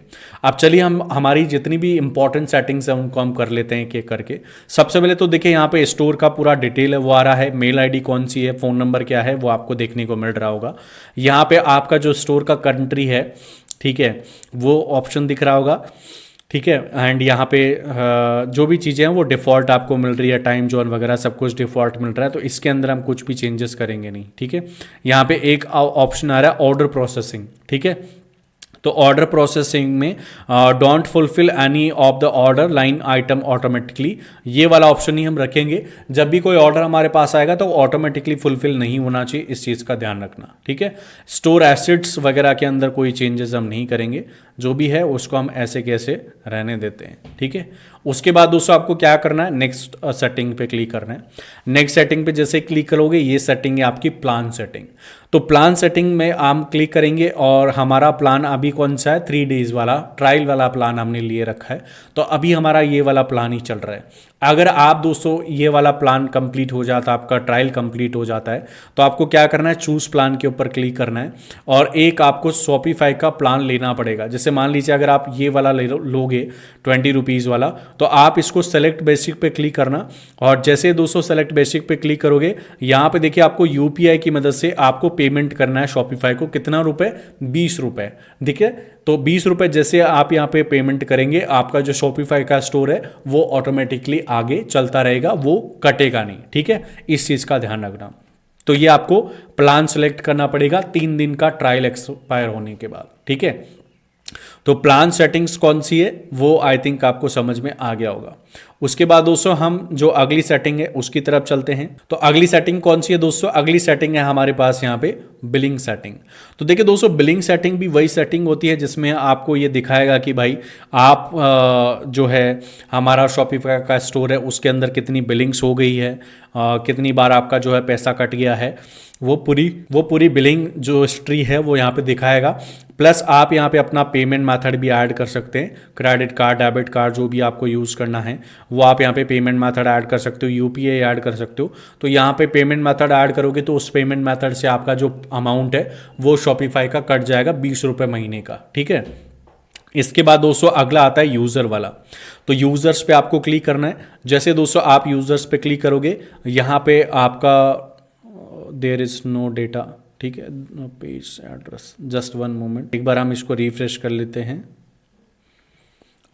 अब चलिए हम हमारी जितनी भी इंपॉर्टेंट सेटिंग्स है उनको हम कर लेते हैं एक एक करके। सबसे पहले तो देखिए यहाँ पे स्टोर का पूरा डिटेल है वो आ रहा है, मेल आईडी कौन सी है, फ़ोन नंबर क्या है, वो आपको देखने को मिल रहा होगा। यहाँ पे आपका जो स्टोर का कंट्री है, ठीक है, वो ऑप्शन दिख रहा होगा, ठीक है। एंड यहाँ पे जो भी चीज़ें हैं वो डिफ़ॉल्ट आपको मिल रही है, टाइम जोन वगैरह सब कुछ डिफ़ॉल्ट मिल रहा है, तो इसके अंदर हम कुछ भी चेंजेस करेंगे नहीं, ठीक है। यहाँ पे एक ऑप्शन आ रहा है ऑर्डर प्रोसेसिंग, ठीक है। तो ऑर्डर प्रोसेसिंग में don't fulfil any of the order line item automatically, ये वाला ऑप्शन ही हम रखेंगे। जब भी कोई ऑर्डर हमारे पास आएगा तो ऑटोमेटिकली फुलफिल नहीं होना चाहिए, इस चीज़ का ध्यान रखना, ठीक है। स्टोर एसिड्स वगैरह के अंदर कोई चेंजेस हम नहीं करेंगे, जो भी है उसको हम ऐसे कैसे रहने देते हैं, ठीक है। उसके बाद दोस्तों आपको क्या करना है, नेक्स्ट सेटिंग पे क्लिक करना है। नेक्स्ट सेटिंग पे जैसे क्लिक करोगे, ये सेटिंग है आपकी प्लान सेटिंग। तो प्लान सेटिंग में हम क्लिक करेंगे, और हमारा प्लान अभी कौन सा है, 3 डेज वाला ट्रायल वाला प्लान हमने लिए रखा है। तो अभी हमारा ये वाला प्लान ही चल रहा है। अगर आप दोस्तों ये वाला प्लान कंप्लीट हो जाता, आपका ट्रायल कंप्लीट हो जाता है, तो आपको क्या करना है, चूज प्लान के ऊपर क्लिक करना है, और एक आपको शॉपिफाई का प्लान लेना पड़ेगा। जैसे मान लीजिए अगर आप ये वाला लोगे 20 रुपीज़ वाला, तो आप इसको सेलेक्ट बेसिक पे क्लिक करना, और जैसे दोस्तों सेलेक्ट बेसिक पे क्लिक करोगे, यहाँ पे देखिए आपको यूपीआई की मदद से आपको पेमेंट करना है शॉपिफाई को। कितना रुपए? 20 रुपए, ठीक है। तो 20 रुपए जैसे आप यहाँ पे पेमेंट करेंगे, आपका जो शॉपिफाई का स्टोर है वो ऑटोमेटिकली आगे चलता रहेगा, वो कटेगा नहीं, ठीक है। इस चीज़ का ध्यान रखना। तो ये आपको प्लान सेलेक्ट करना पड़ेगा 3 दिन का ट्रायल एक्सपायर होने के बाद, ठीक है। तो प्लान सेटिंग्स कौन सी है वो आई थिंक आपको समझ में आ गया होगा। उसके बाद दोस्तों हम जो अगली सेटिंग है उसकी तरफ चलते हैं। तो अगली सेटिंग कौन सी है दोस्तों? अगली सेटिंग है हमारे पास यहाँ पे बिलिंग सेटिंग। तो देखिए दोस्तों, बिलिंग सेटिंग भी वही सेटिंग होती है जिसमें आपको ये दिखाएगा कि भाई आप जो है हमारा शॉपिफाई का स्टोर है उसके अंदर कितनी बिलिंग्स हो गई है, कितनी बार आपका जो है पैसा कट गया है, वो पूरी बिलिंग जो हिस्ट्री है वो यहाँ पे दिखाएगा। प्लस आप यहाँ पे अपना पेमेंट मेथड भी ऐड कर सकते हैं, क्रेडिट कार्ड, डेबिट कार्ड, जो भी आपको यूज़ करना है वो आप यहाँ पे पेमेंट मेथड ऐड कर सकते हो, यूपीआई ऐड कर सकते हो। तो यहाँ पे पेमेंट मेथड ऐड करोगे तो उस पेमेंट मेथड से आपका जो अमाउंट है वो शॉपिफाई का कट जाएगा 20 रुपये महीने का, ठीक है। इसके बाद दोस्तों अगला आता है यूज़र वाला। तो यूज़र्स पे आपको क्लिक करना है। जैसे दोस्तों आप यूज़र्स पे क्लिक करोगे, यहाँ पे आपका देयर इज़ नो डेटा, ठीक है, पेज एड्रेस, जस्ट 1 मोमेंट, एक बार हम इसको रिफ्रेश कर लेते हैं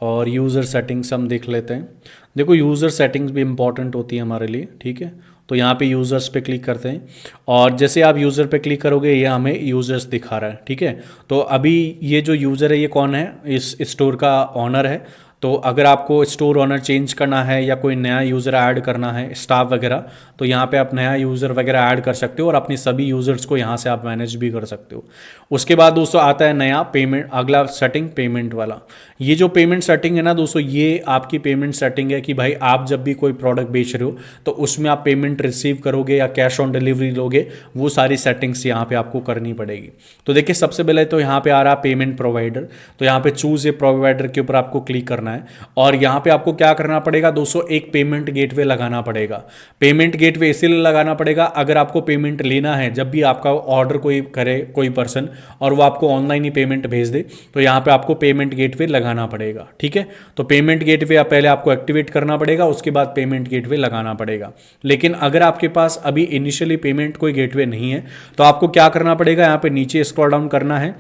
और यूज़र सेटिंग्स हम देख लेते हैं। देखो यूज़र सेटिंग्स भी इंपॉर्टेंट होती है हमारे लिए, ठीक है। तो यहाँ पे यूज़र्स पे क्लिक करते हैं, और जैसे आप यूज़र पे क्लिक करोगे ये हमें यूज़र्स दिखा रहा है, ठीक है। तो अभी ये जो यूज़र है ये कौन है? इस स्टोर का ऑनर है। तो अगर आपको स्टोर ऑनर चेंज करना है या कोई नया यूज़र ऐड करना है, स्टाफ वगैरह, तो यहाँ पे आप नया यूज़र वगैरह ऐड कर सकते हो और अपनी सभी यूज़र्स को यहाँ से आप मैनेज भी कर सकते हो। उसके बाद दोस्तों आता है नया पेमेंट, अगला सेटिंग पेमेंट वाला। ये जो पेमेंट सेटिंग है ना दोस्तों, ये आपकी पेमेंट सेटिंग है कि भाई आप जब भी कोई प्रोडक्ट बेच रहे हो तो उसमें आप पेमेंट रिसीव करोगे या कैश ऑन डिलीवरी लोगे, वो सारी सेटिंग्स यहाँ पे आपको करनी पड़ेगी। तो देखिए सबसे पहले तो यहाँ पे आ रहा पेमेंट प्रोवाइडर, तो यहाँ पे चूज ए प्रोवाइडर के ऊपर आपको क्लिक करना है, और यहाँ पे आपको क्या करना पड़ेगा दोस्तों, एक पेमेंट गेटवे लगाना पड़ेगा। पेमेंट गेटवे इसीलिए लगाना पड़ेगा अगर आपको पेमेंट लेना है, जब भी आपका ऑर्डर कोई करे कोई पर्सन और वो आपको ऑनलाइन ही पेमेंट भेज दे, तो यहाँ पे आपको पेमेंट गेटवे लगाना पड़ेगा, ठीक है। तो पेमेंट गेटवे पहले आपको एक्टिवेट करना पड़ेगा, उसके बाद पेमेंट गेटवे लगाना पड़ेगा। लेकिन अगर आपके पास अभी इनिशियली पेमेंट कोई गेटवे नहीं है तो आपको क्या करना पड़ेगा, यहाँ पे नीचे स्क्रॉल डाउन करना है,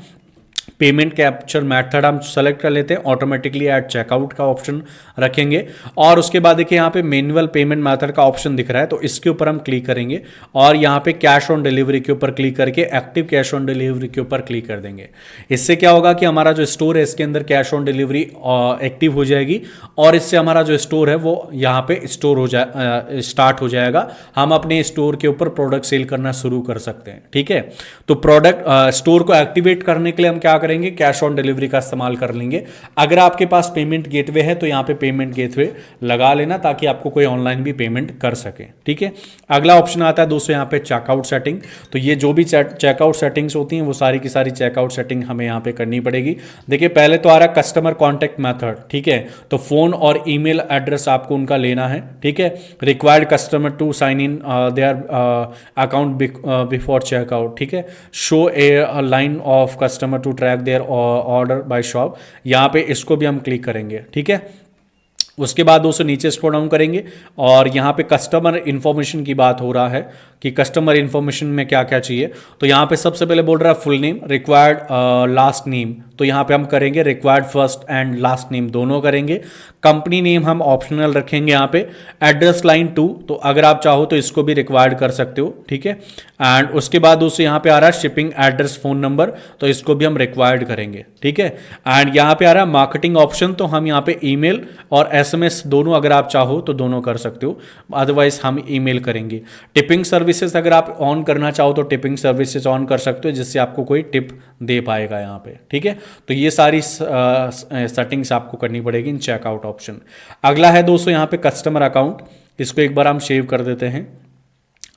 पेमेंट कैप्चर मेथड हम सेलेक्ट कर लेते हैं, ऑटोमेटिकली ऐड चेकआउट का ऑप्शन रखेंगे और उसके बाद देखिए यहाँ पे मैनुअल पेमेंट मेथड का ऑप्शन दिख रहा है, तो इसके ऊपर हम क्लिक करेंगे और यहाँ पे कैश ऑन डिलीवरी के ऊपर क्लिक करके एक्टिव कैश ऑन डिलीवरी के ऊपर क्लिक कर देंगे। इससे क्या होगा कि हमारा जो स्टोर है इसके अंदर कैश ऑन डिलीवरी एक्टिव हो जाएगी और इससे हमारा जो स्टोर है वो यहाँ पे स्टोर हो जाए स्टार्ट हो जाएगा। हम अपने स्टोर के ऊपर प्रोडक्ट सेल करना शुरू कर सकते हैं। ठीक है, तो प्रोडक्ट स्टोर को एक्टिवेट करने के लिए हम क्या करेंगे, कैश ऑन डिलीवरी का इस्तेमाल कर लेंगे। अगर आपके पास पेमेंट गेटवे है तो यहाँ पे पेमेंट गेटवे लगा लेना ताकि आपको कोई ऑनलाइन भी पेमेंट कर सके। ठीक है, अगला ऑप्शन आता है दोस्तों यहाँ पे चेकआउट सेटिंग। तो ये जो भी चेकआउट सेटिंग्स होती हैं वो सारी की सारी चेकआउट सेटिंग हमें यहाँ पे करनी पड़ेगी। देखिए पहले तो आ रहा है कस्टमर कॉन्टैक्ट मेथड। ठीक है, तो फोन और ईमेल एड्रेस आपको उनका लेना है। ठीक है, required customer to sign in their account before checkout. ठीक है, show a line of customer to track their order by shop, यहाँ पे इसको भी हम क्लिक करेंगे। ठीक है, उसके बाद दोस्तों नीचे स्क्रॉल डाउन करेंगे और यहाँ पे कस्टमर इन्फॉर्मेशन की बात हो रहा है कि कस्टमर इन्फॉर्मेशन में क्या क्या चाहिए। तो यहाँ पे सबसे पहले बोल रहा है full name, required last name, तो यहाँ पे हम करेंगे required first and last name दोनों करेंगे। कंपनी नेम हम ऑप्शनल रखेंगे यहाँ पे। एड्रेस लाइन 2, तो अगर आप चाहो तो इसको भी रिक्वायर्ड कर सकते हो। ठीक है, एंड उसके बाद दोस्तों यहाँ पे आ रहा है शिपिंग एड्रेस फोन नंबर, तो इसको भी हम रिक्वायर्ड करेंगे। ठीक है, एंड यहाँ पे आ रहा है मार्केटिंग ऑप्शन, तो हम यहाँ पे ईमेल और एसएमएस दोनों अगर आप चाहो तो दोनों कर सकते हो, अदरवाइज हम ईमेल करेंगे। टिपिंग सर्विसेज अगर आप ऑन करना चाहो तो टिपिंग सर्विसेज ऑन कर सकते हो जिससे आपको कोई टिप दे पाएगा यहाँ पे। ठीक है, तो ये सारी सेटिंग्स आपको करनी पड़ेगी इन चेकआउट ऑप्शन। अगला है दोस्तों यहाँ पे कस्टमर अकाउंट, इसको एक बार हम सेव कर देते हैं।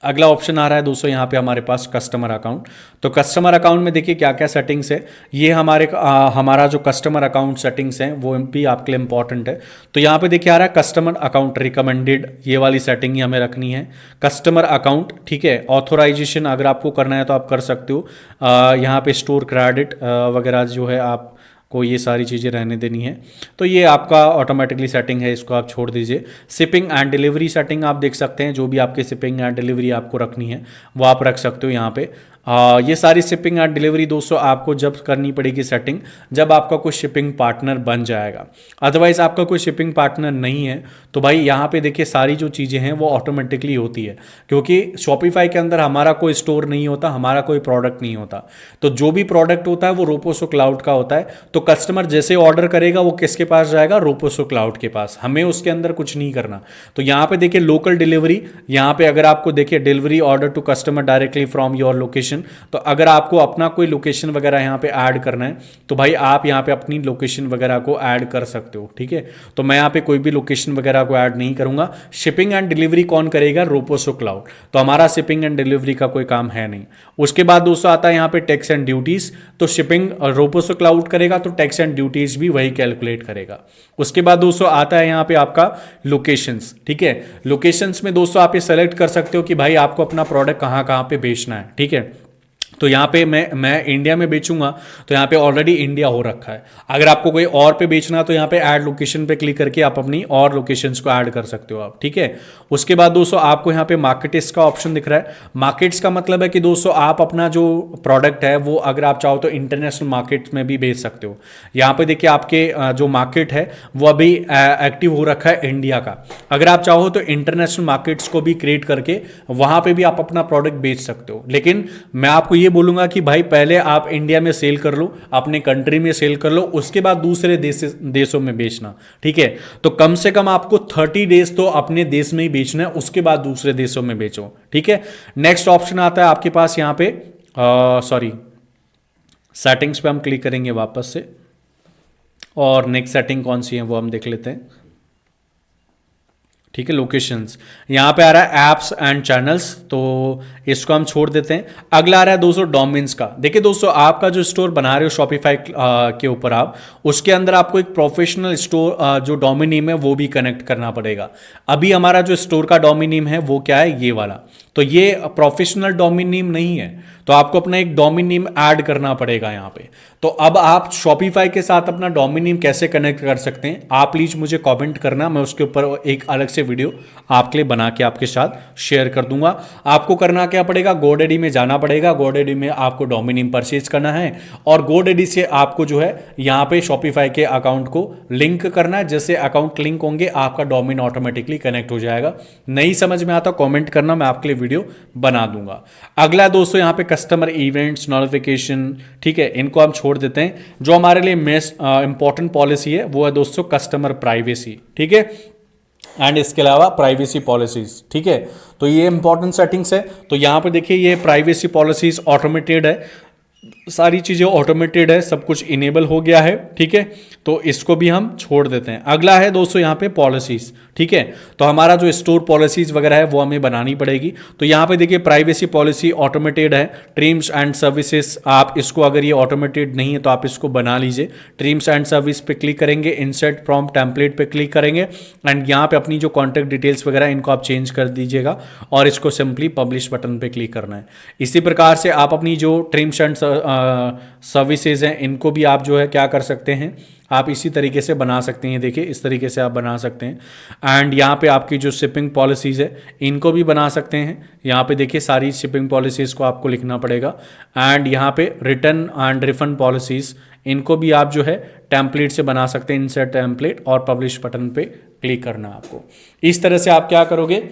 अगला ऑप्शन आ रहा है दोस्तों यहाँ पे हमारे पास कस्टमर अकाउंट। तो कस्टमर अकाउंट में देखिए क्या क्या सेटिंग्स है। ये हमारा जो कस्टमर अकाउंट सेटिंग्स हैं वो भी आपके लिए इंपॉर्टेंट है। तो यहाँ पे देखिए आ रहा है कस्टमर अकाउंट रिकमेंडेड, ये वाली सेटिंग ही हमें रखनी है। कस्टमर अकाउंट, ठीक है, ऑथोराइजेशन अगर आपको करना है तो आप कर सकते हो। यहाँ पे स्टोर क्रेडिट वगैरह जो है आप को ये सारी चीज़ें रहने देनी है, तो ये आपका ऑटोमेटिकली सेटिंग है, इसको आप छोड़ दीजिए। शिपिंग एंड डिलीवरी सेटिंग आप देख सकते हैं, जो भी आपके शिपिंग एंड डिलीवरी आपको रखनी है वो आप रख सकते हो यहाँ पे। ये सारी शिपिंग एंड डिलीवरी दोस्तों आपको जब करनी पड़ेगी सेटिंग जब आपका कोई शिपिंग पार्टनर बन जाएगा। अदरवाइज आपका कोई शिपिंग पार्टनर नहीं है तो भाई यहाँ पे देखिए सारी जो चीज़ें हैं वो ऑटोमेटिकली होती है, क्योंकि शॉपिफाई के अंदर हमारा कोई स्टोर नहीं होता, हमारा कोई प्रोडक्ट नहीं होता। तो जो भी प्रोडक्ट होता है वो रोपोसो क्लाउड का होता है। तो कस्टमर जैसे ऑर्डर करेगा वो किसके पास जाएगा, रोपोसो क्लाउड के पास, हमें उसके अंदर कुछ नहीं करना। तो यहाँ पे देखिए लोकल डिलीवरी, यहाँ पे अगर आपको देखिए delivery order to customer directly from your location, तो अगर आपको अपना कोई लोकेशन वगैरह यहाँ पे ऐड करना है तो भाई आप यहाँ पे अपनी लोकेशन वगैरह को ऐड कर सकते हो। ठीक है, तो मैं यहाँ पे कोई भी लोकेशन वगैरह को ऐड नहीं करूंगा। शिपिंग एंड डिलीवरी कौन करेगा, रोपोसो क्लाउड, तो हमारा शिपिंग एंड डिलीवरी का कोई काम है नहीं। उसके बाद दोस्तों आता है यहाँ पे टैक्स एंड ड्यूटीज, तो शिपिंग रोपोसो क्लाउड करेगा तो टैक्स एंड ड्यूटीज भी वही कैलकुलेट करेगा। उसके बाद दोस्तों आता है यहाँ पे आपका लोकेशंस। ठीक है, लोकेशंस में दोस्तों आप ये सेलेक्ट कर सकते हो कि भाई आपको अपना प्रोडक्ट कहाँ कहाँ पे बेचना है। ठीक है, तो यहाँ पे मैं इंडिया में बेचूंगा तो यहाँ पे ऑलरेडी इंडिया हो रखा है। अगर आपको कोई और पे बेचना तो यहाँ पे ऐड लोकेशन पे क्लिक करके आप अपनी और लोकेशंस को ऐड कर सकते हो आप। ठीक है, उसके बाद दोस्तों आपको यहाँ पे मार्केट्स का ऑप्शन दिख रहा है। मार्केट्स का मतलब है कि दोस्तों आप अपना जो प्रोडक्ट है वो अगर आप चाहो तो इंटरनेशनल मार्केट में भी बेच सकते हो। यहाँ पे देखिए आपके जो मार्केट है वो अभी एक्टिव हो रखा है इंडिया का। अगर आप चाहो तो इंटरनेशनल मार्केट्स को भी क्रिएट करके वहां पे भी आप अपना प्रोडक्ट बेच सकते हो। लेकिन मैं आपको ये बोलूंगा कि भाई पहले आप इंडिया में सेल कर लो, अपने कंट्री में सेल कर लो, उसके बाद दूसरे देशों में बेचना। ठीक है, तो कम से कम आपको 30 डेज तो अपने देश में ही बेचना है, उसके बाद दूसरे देशों में बेचो। ठीक है, नेक्स्ट ऑप्शन आता है आपके पास यहाँ पे सेटिंग्स पे हम क्लिक करेंगे वापस से, और नेक्स्ट सेटिंग कौन सी है वो हम देख लेते हैं। ठीक है, लोकेशंस यहाँ पे आ रहा है एप्स एंड चैनल्स, तो इसको हम छोड़ देते हैं। अगला आ रहा है दोस्तों डोमेन्स का। देखिए दोस्तों आपका जो स्टोर बना रहे हो शॉपिफाई के ऊपर आप, उसके अंदर आपको एक प्रोफेशनल स्टोर जो डोमेन नेम है वो भी कनेक्ट करना पड़ेगा। अभी हमारा जो स्टोर का डोमेन नेम है वो क्या है, ये वाला। तो ये प्रोफेशनल डोमेन नेम नहीं है, तो आपको अपना एक डोमेन नेम ऐड करना पड़ेगा यहाँ पे। तो अब आप शॉपिफाई के साथ अपना डोमेन नेम कैसे कनेक्ट कर सकते हैं, आप प्लीज मुझे कमेंट करना, मैं उसके ऊपर एक अलग से वीडियो आपके लिए बना के आपके साथ शेयर कर दूंगा। आपको करना क्या पड़ेगा, GoDaddy में जाना पड़ेगा, GoDaddy में आपको डोमेन नेम परचेज करना है और GoDaddy से आपको जो है यहाँ पे शॉपिफाई के अकाउंट को लिंक करना है। जैसे अकाउंट लिंक होंगे आपका डोमेन ऑटोमेटिकली कनेक्ट हो जाएगा। नहीं समझ में आता कमेंट करना, मैं आपके लिए वीडियो बना दूंगा। अगला दोस्तों यहाँ पे कस्टमर इवेंट्स नोटिफिकेशन, ठीक है, इनको हम छोड़ देते हैं। जो हमारे लिए इंपॉर्टेंट पॉलिसी है वो है दोस्तों कस्टमर प्राइवेसी, ठीक है, एंड इसके अलावा प्राइवेसी पॉलिसीज, ठीक है। तो ये इंपॉर्टेंट सेटिंग्स है। तो यहाँ पे देखिए ये प्राइवेसी पॉलिसीज ऑटोमेटेड है, सारी चीजें ऑटोमेटेड है, सब कुछ इनेबल हो गया है, ठीक है। तो इसको भी हम छोड़ देते हैं। अगला है दोस्तों यहाँ पे पॉलिसीज, ठीक है। तो हमारा जो स्टोर पॉलिसीज वगैरह है वो हमें बनानी पड़ेगी। तो यहाँ पे देखिए प्राइवेसी पॉलिसी ऑटोमेटेड है। टर्म्स एंड सर्विसेज, आप इसको अगर ये ऑटोमेटेड नहीं है तो आप इसको बना लीजिए। टर्म्स एंड सर्विस पे क्लिक करेंगे, इंसर्ट फ्रॉम टेम्पलेट पे क्लिक करेंगे एंड यहाँ पे अपनी जो कॉन्टैक्ट डिटेल्स वगैरह इनको आप चेंज कर दीजिएगा और इसको सिंपली पब्लिश बटन पे क्लिक करना है। इसी प्रकार से आप अपनी जो टर्म्स एंड सर्विसेज हैं इनको भी आप जो है क्या कर सकते हैं, आप इसी तरीके से बना सकते हैं। देखिए इस तरीके से आप बना सकते हैं एंड यहाँ पे आपकी जो शिपिंग पॉलिसीज़ है इनको भी बना सकते हैं। यहाँ पे देखिए सारी शिपिंग पॉलिसीज़ को आपको लिखना पड़ेगा एंड यहाँ पे रिटर्न एंड रिफंड पॉलिसीज़ इनको भी आप जो है टेम्पलेट से बना सकते हैं। इंसर्ट टेम्पलेट और पब्लिश बटन पे क्लिक करना है आपको। इस तरह से आप क्या करोगे,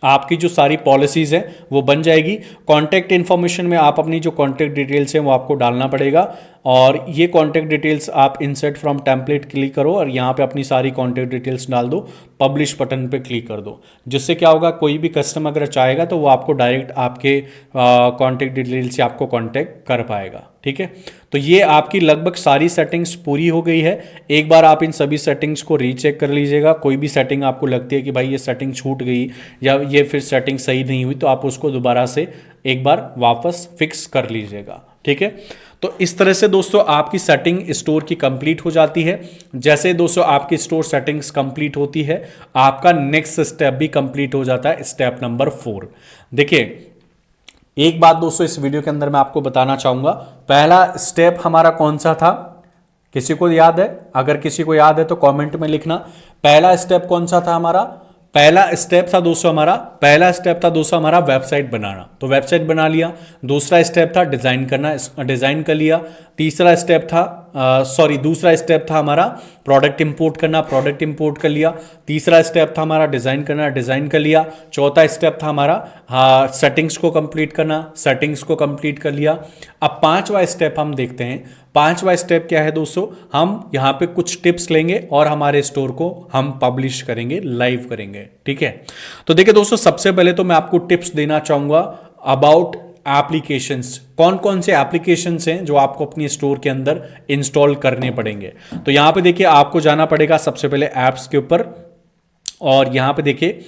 आपकी जो सारी पॉलिसीज़ हैं वो बन जाएगी। कॉन्टैक्ट इन्फॉर्मेशन में आप अपनी जो कॉन्टैक्ट डिटेल्स हैं वो आपको डालना पड़ेगा और ये कॉन्टैक्ट डिटेल्स आप इंसर्ट फ्रॉम टेम्पलेट क्लिक करो और यहाँ पे अपनी सारी कॉन्टैक्ट डिटेल्स डाल दो, पब्लिश बटन पे क्लिक कर दो। जिससे क्या होगा, कोई भी कस्टमर अगर चाहेगा तो वो आपको डायरेक्ट आपके कॉन्टैक्ट डिटेल से आपको कॉन्टैक्ट कर पाएगा, ठीक है। तो ये आपकी लगभग सारी सेटिंग्स पूरी हो गई है। एक बार आप इन सभी सेटिंग्स को रीचेक कर लीजिएगा। कोई भी सेटिंग आपको लगती है कि भाई ये सेटिंग छूट गई या ये फिर सेटिंग सही नहीं हुई तो आप उसको दोबारा से एक बार वापस फिक्स कर लीजिएगा, ठीक है। तो इस तरह से दोस्तों आपकी सेटिंग स्टोर की कंप्लीट हो जाती है। जैसे दोस्तों आपकी स्टोर सेटिंग्स कंप्लीट होती है आपका नेक्स्ट स्टेप भी कंप्लीट हो जाता है, स्टेप नंबर 4। देखिए एक बात दोस्तों इस वीडियो के अंदर मैं आपको बताना चाहूंगा। पहला स्टेप हमारा कौन सा था, किसी को याद है? अगर किसी को याद है तो कमेंट में लिखना। पहला स्टेप कौन सा था हमारा? पहला स्टेप था दोस्तों हमारा वेबसाइट बनाना। तो वेबसाइट बना लिया। दूसरा स्टेप था डिजाइन करना, डिजाइन कर लिया। दूसरा स्टेप था हमारा प्रोडक्ट इंपोर्ट करना, प्रोडक्ट इंपोर्ट कर लिया। तीसरा स्टेप था हमारा डिजाइन करना, डिजाइन कर लिया। चौथा स्टेप था हमारा सेटिंग्स को कंप्लीट करना, सेटिंग्स को कंप्लीट कर लिया। अब पांचवा स्टेप हम देखते हैं। पांचवा स्टेप क्या है दोस्तों, हम यहाँ पे कुछ टिप्स लेंगे और हमारे स्टोर को हम पब्लिश करेंगे, लाइव करेंगे, ठीक है। तो देखिए दोस्तों सबसे पहले तो मैं आपको टिप्स देना चाहूंगा अबाउट एप्लीकेशंस। कौन कौन से एप्लीकेशंस हैं जो आपको अपनी स्टोर के अंदर इंस्टॉल करने पड़ेंगे। तो यहां पे देखिए आपको जाना पड़ेगा सबसे पहले ऐप्स के ऊपर और यहां पे देखिए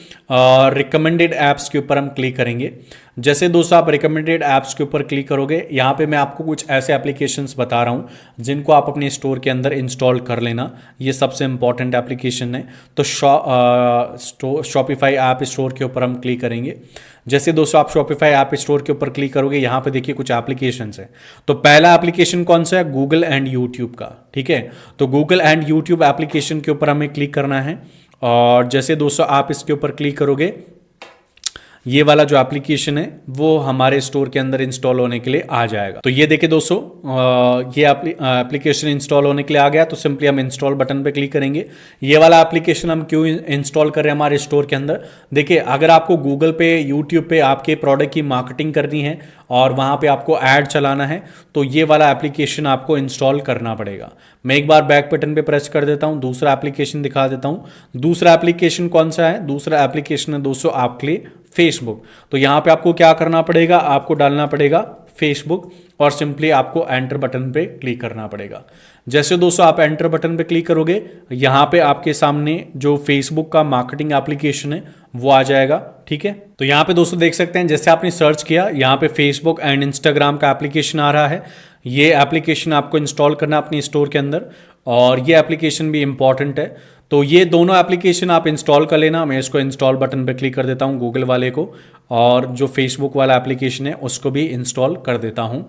रिकमेंडेड ऐप्स के ऊपर हम क्लिक करेंगे। जैसे दोस्तों आप रिकमेंडेड ऐप्स के ऊपर क्लिक करोगे यहाँ पे मैं आपको कुछ ऐसे एप्लीकेशंस बता रहा हूँ जिनको आप अपने स्टोर के अंदर इंस्टॉल कर लेना। ये सबसे इंपॉर्टेंट एप्लीकेशन है। तो शॉपिफाई ऐप स्टोर के ऊपर हम क्लिक करेंगे। जैसे दोस्तों आप शॉपिफाई ऐप स्टोर के ऊपर क्लिक करोगे यहाँ पे देखिए कुछ एप्लीकेशंस है। तो पहला एप्लीकेशन कौन सा है, गूगल एंड यूट्यूब का, ठीक है। तो गूगल एंड यूट्यूब एप्लीकेशन के ऊपर हमें क्लिक करना है और जैसे दोस्तों आप इसके ऊपर क्लिक करोगे ये वाला जो एप्लीकेशन है वो हमारे स्टोर के अंदर इंस्टॉल होने के लिए आ जाएगा। तो ये देखिए दोस्तों ये एप्लीकेशन इंस्टॉल होने के लिए आ गया। तो सिंपली हम इंस्टॉल बटन पे क्लिक करेंगे। ये वाला एप्लीकेशन हम क्यों इंस्टॉल कर रहे हैं हमारे स्टोर के अंदर, देखिए अगर आपको गूगल पे यूट्यूब पे आपके प्रोडक्ट की मार्केटिंग करनी है और वहाँ पे आपको ऐड चलाना है तो ये वाला एप्लीकेशन आपको इंस्टॉल करना पड़ेगा। मैं एक बार बैक बटन पे प्रेस कर देता हूँ, दूसरा एप्लीकेशन दिखा देता हूँ। दूसरा एप्लीकेशन कौन सा है, दूसरा एप्लीकेशन है दोस्तों आपके लिए फेसबुक। तो यहाँ पे आपको क्या करना पड़ेगा, आपको डालना पड़ेगा फेसबुक और सिंपली आपको एंटर बटन पे क्लिक करना पड़ेगा। जैसे दोस्तों आप एंटर बटन पे क्लिक करोगे यहाँ पे आपके सामने जो फेसबुक का मार्केटिंग एप्लीकेशन है वो आ जाएगा, ठीक है। तो यहाँ पे दोस्तों देख सकते हैं जैसे आपने सर्च किया यहाँ पे फेसबुक एंड इंस्टाग्राम का एप्लीकेशन आ रहा है। ये एप्लीकेशन आपको इंस्टॉल करना अपनी स्टोर के अंदर और ये एप्लीकेशन भी इंपॉर्टेंट है। तो ये दोनों एप्लीकेशन आप इंस्टॉल कर लेना। मैं इसको इंस्टॉल बटन पर क्लिक कर देता हूँ गूगल वाले को, और जो फेसबुक वाला एप्लीकेशन है उसको भी इंस्टॉल कर देता हूँ।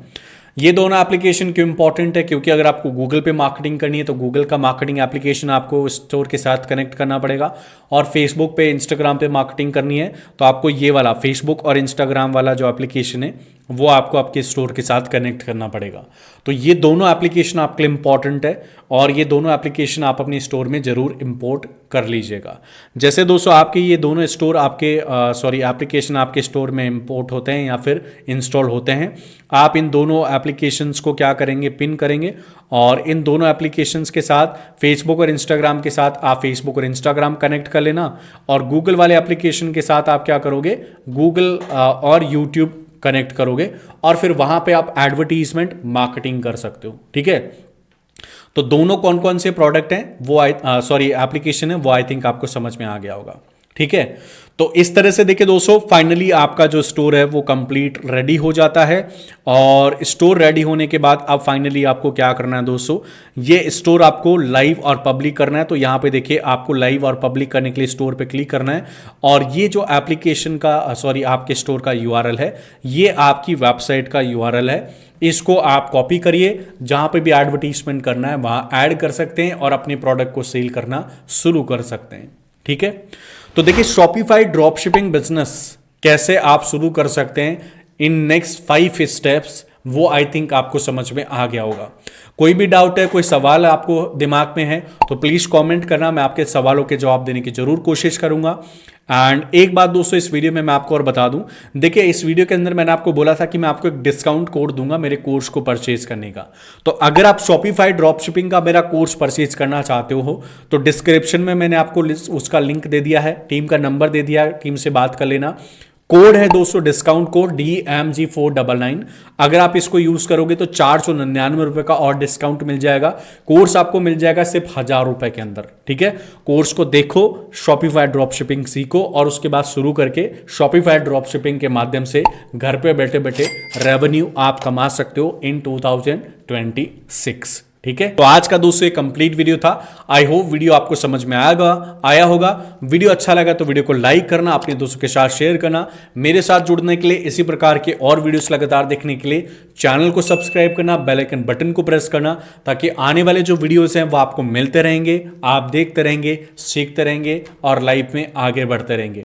ये दोनों एप्लीकेशन क्यों इंपॉर्टेंट है, क्योंकि अगर आपको गूगल पे मार्केटिंग करनी है तो गूगल का मार्केटिंग एप्लीकेशन आपको स्टोर के साथ कनेक्ट करना पड़ेगा, और फेसबुक पे इंस्टाग्राम पे मार्केटिंग करनी है तो आपको ये वाला फेसबुक और इंस्टाग्राम वाला जो एप्लीकेशन है वो आपको आपके स्टोर के साथ कनेक्ट करना पड़ेगा। तो ये दोनों एप्लीकेशन आपके लिए इंपॉर्टेंट है, और ये दोनों एप्लीकेशन आप अपने स्टोर में जरूर इंपोर्ट कर लीजिएगा। जैसे दोस्तों आपके ये दोनों स्टोर आपके एप्लीकेशन आपके स्टोर में इंपोर्ट होते हैं या फिर इंस्टॉल होते हैं, आप इन दोनों एप्लीकेशंस को क्या करेंगे, पिन करेंगे, और इन दोनों एप्लीकेशंस के साथ फेसबुक और इंस्टाग्राम के साथ आप फेसबुक और इंस्टाग्राम कनेक्ट कर लेना, और गूगल वाले एप्लीकेशन के साथ आप क्या करोगे, गूगल और यूट्यूब कनेक्ट करोगे, और फिर वहां पे आप एडवर्टीजमेंट मार्केटिंग कर सकते हो। ठीक है, तो दोनों कौन कौन से प्रोडक्ट हैं वो एप्लीकेशन है वो आई थिंक आपको समझ में आ गया होगा। ठीक है, तो इस तरह से देखिए दोस्तों, फाइनली आपका जो स्टोर है वो कंप्लीट रेडी हो जाता है, और स्टोर रेडी होने के बाद अब फाइनली आपको क्या करना है दोस्तों, ये स्टोर आपको लाइव और पब्लिक करना है। तो यहां पे देखिए आपको लाइव और पब्लिक करने के लिए स्टोर पे क्लिक करना है, और ये जो एप्लीकेशन का आपके स्टोर का यूआरएल है, ये आपकी वेबसाइट का यूआरएल है। इसको आप कॉपी करिए, जहां पे भी एडवर्टीजमेंट करना है वहां ऐड कर सकते हैं और अपने प्रोडक्ट को सेल करना शुरू कर सकते हैं। ठीक है, तो देखिए शॉपिफाई ड्रॉप शिपिंग बिजनेस कैसे आप शुरू कर सकते हैं इन नेक्स्ट 5 स्टेप्स, वो आई थिंक आपको समझ में आ गया होगा। कोई भी डाउट है, कोई सवाल आपको दिमाग में है तो प्लीज कमेंट करना, मैं आपके सवालों के जवाब देने की जरूर कोशिश करूंगा। एंड एक बात दोस्तों इस वीडियो में मैं आपको और बता दूं, देखिए इस वीडियो के अंदर मैंने आपको बोला था कि मैं आपको एक डिस्काउंट कोड दूंगा मेरे कोर्स को परचेज करने का। तो अगर आप शॉपिफाई ड्रॉप शिपिंग का मेरा कोर्स परचेज करना चाहते हो तो डिस्क्रिप्शन में मैंने आपको उसका लिंक दे दिया है, टीम का नंबर दे दिया है, टीम से बात कर लेना। कोड है दोस्तों डिस्काउंट कोड DMG499। अगर आप इसको यूज करोगे तो 499 रुपए का और डिस्काउंट मिल जाएगा। कोर्स आपको मिल जाएगा सिर्फ 1000 रुपए के अंदर। ठीक है, कोर्स को देखो, शॉपिफाई ड्रॉप शिपिंग सीखो, और उसके बाद शुरू करके शॉपिफाई ड्रॉप शिपिंग के माध्यम से घर पे बैठे बैठे रेवेन्यू आप कमा सकते हो इन 2026। ठीक है, तो आज का दोस्तों एक कंप्लीट वीडियो था। आई होप वीडियो आपको समझ में आया होगा। वीडियो अच्छा लगा तो वीडियो को लाइक करना, अपने दोस्तों के साथ शेयर करना। मेरे साथ जुड़ने के लिए, इसी प्रकार के और वीडियोस लगातार देखने के लिए चैनल को सब्सक्राइब करना, बेल आइकन बटन को प्रेस करना, ताकि आने वाले जो वीडियोस हैं वो आपको मिलते रहेंगे, आप देखते रहेंगे, सीखते रहेंगे और लाइफ में आगे बढ़ते रहेंगे।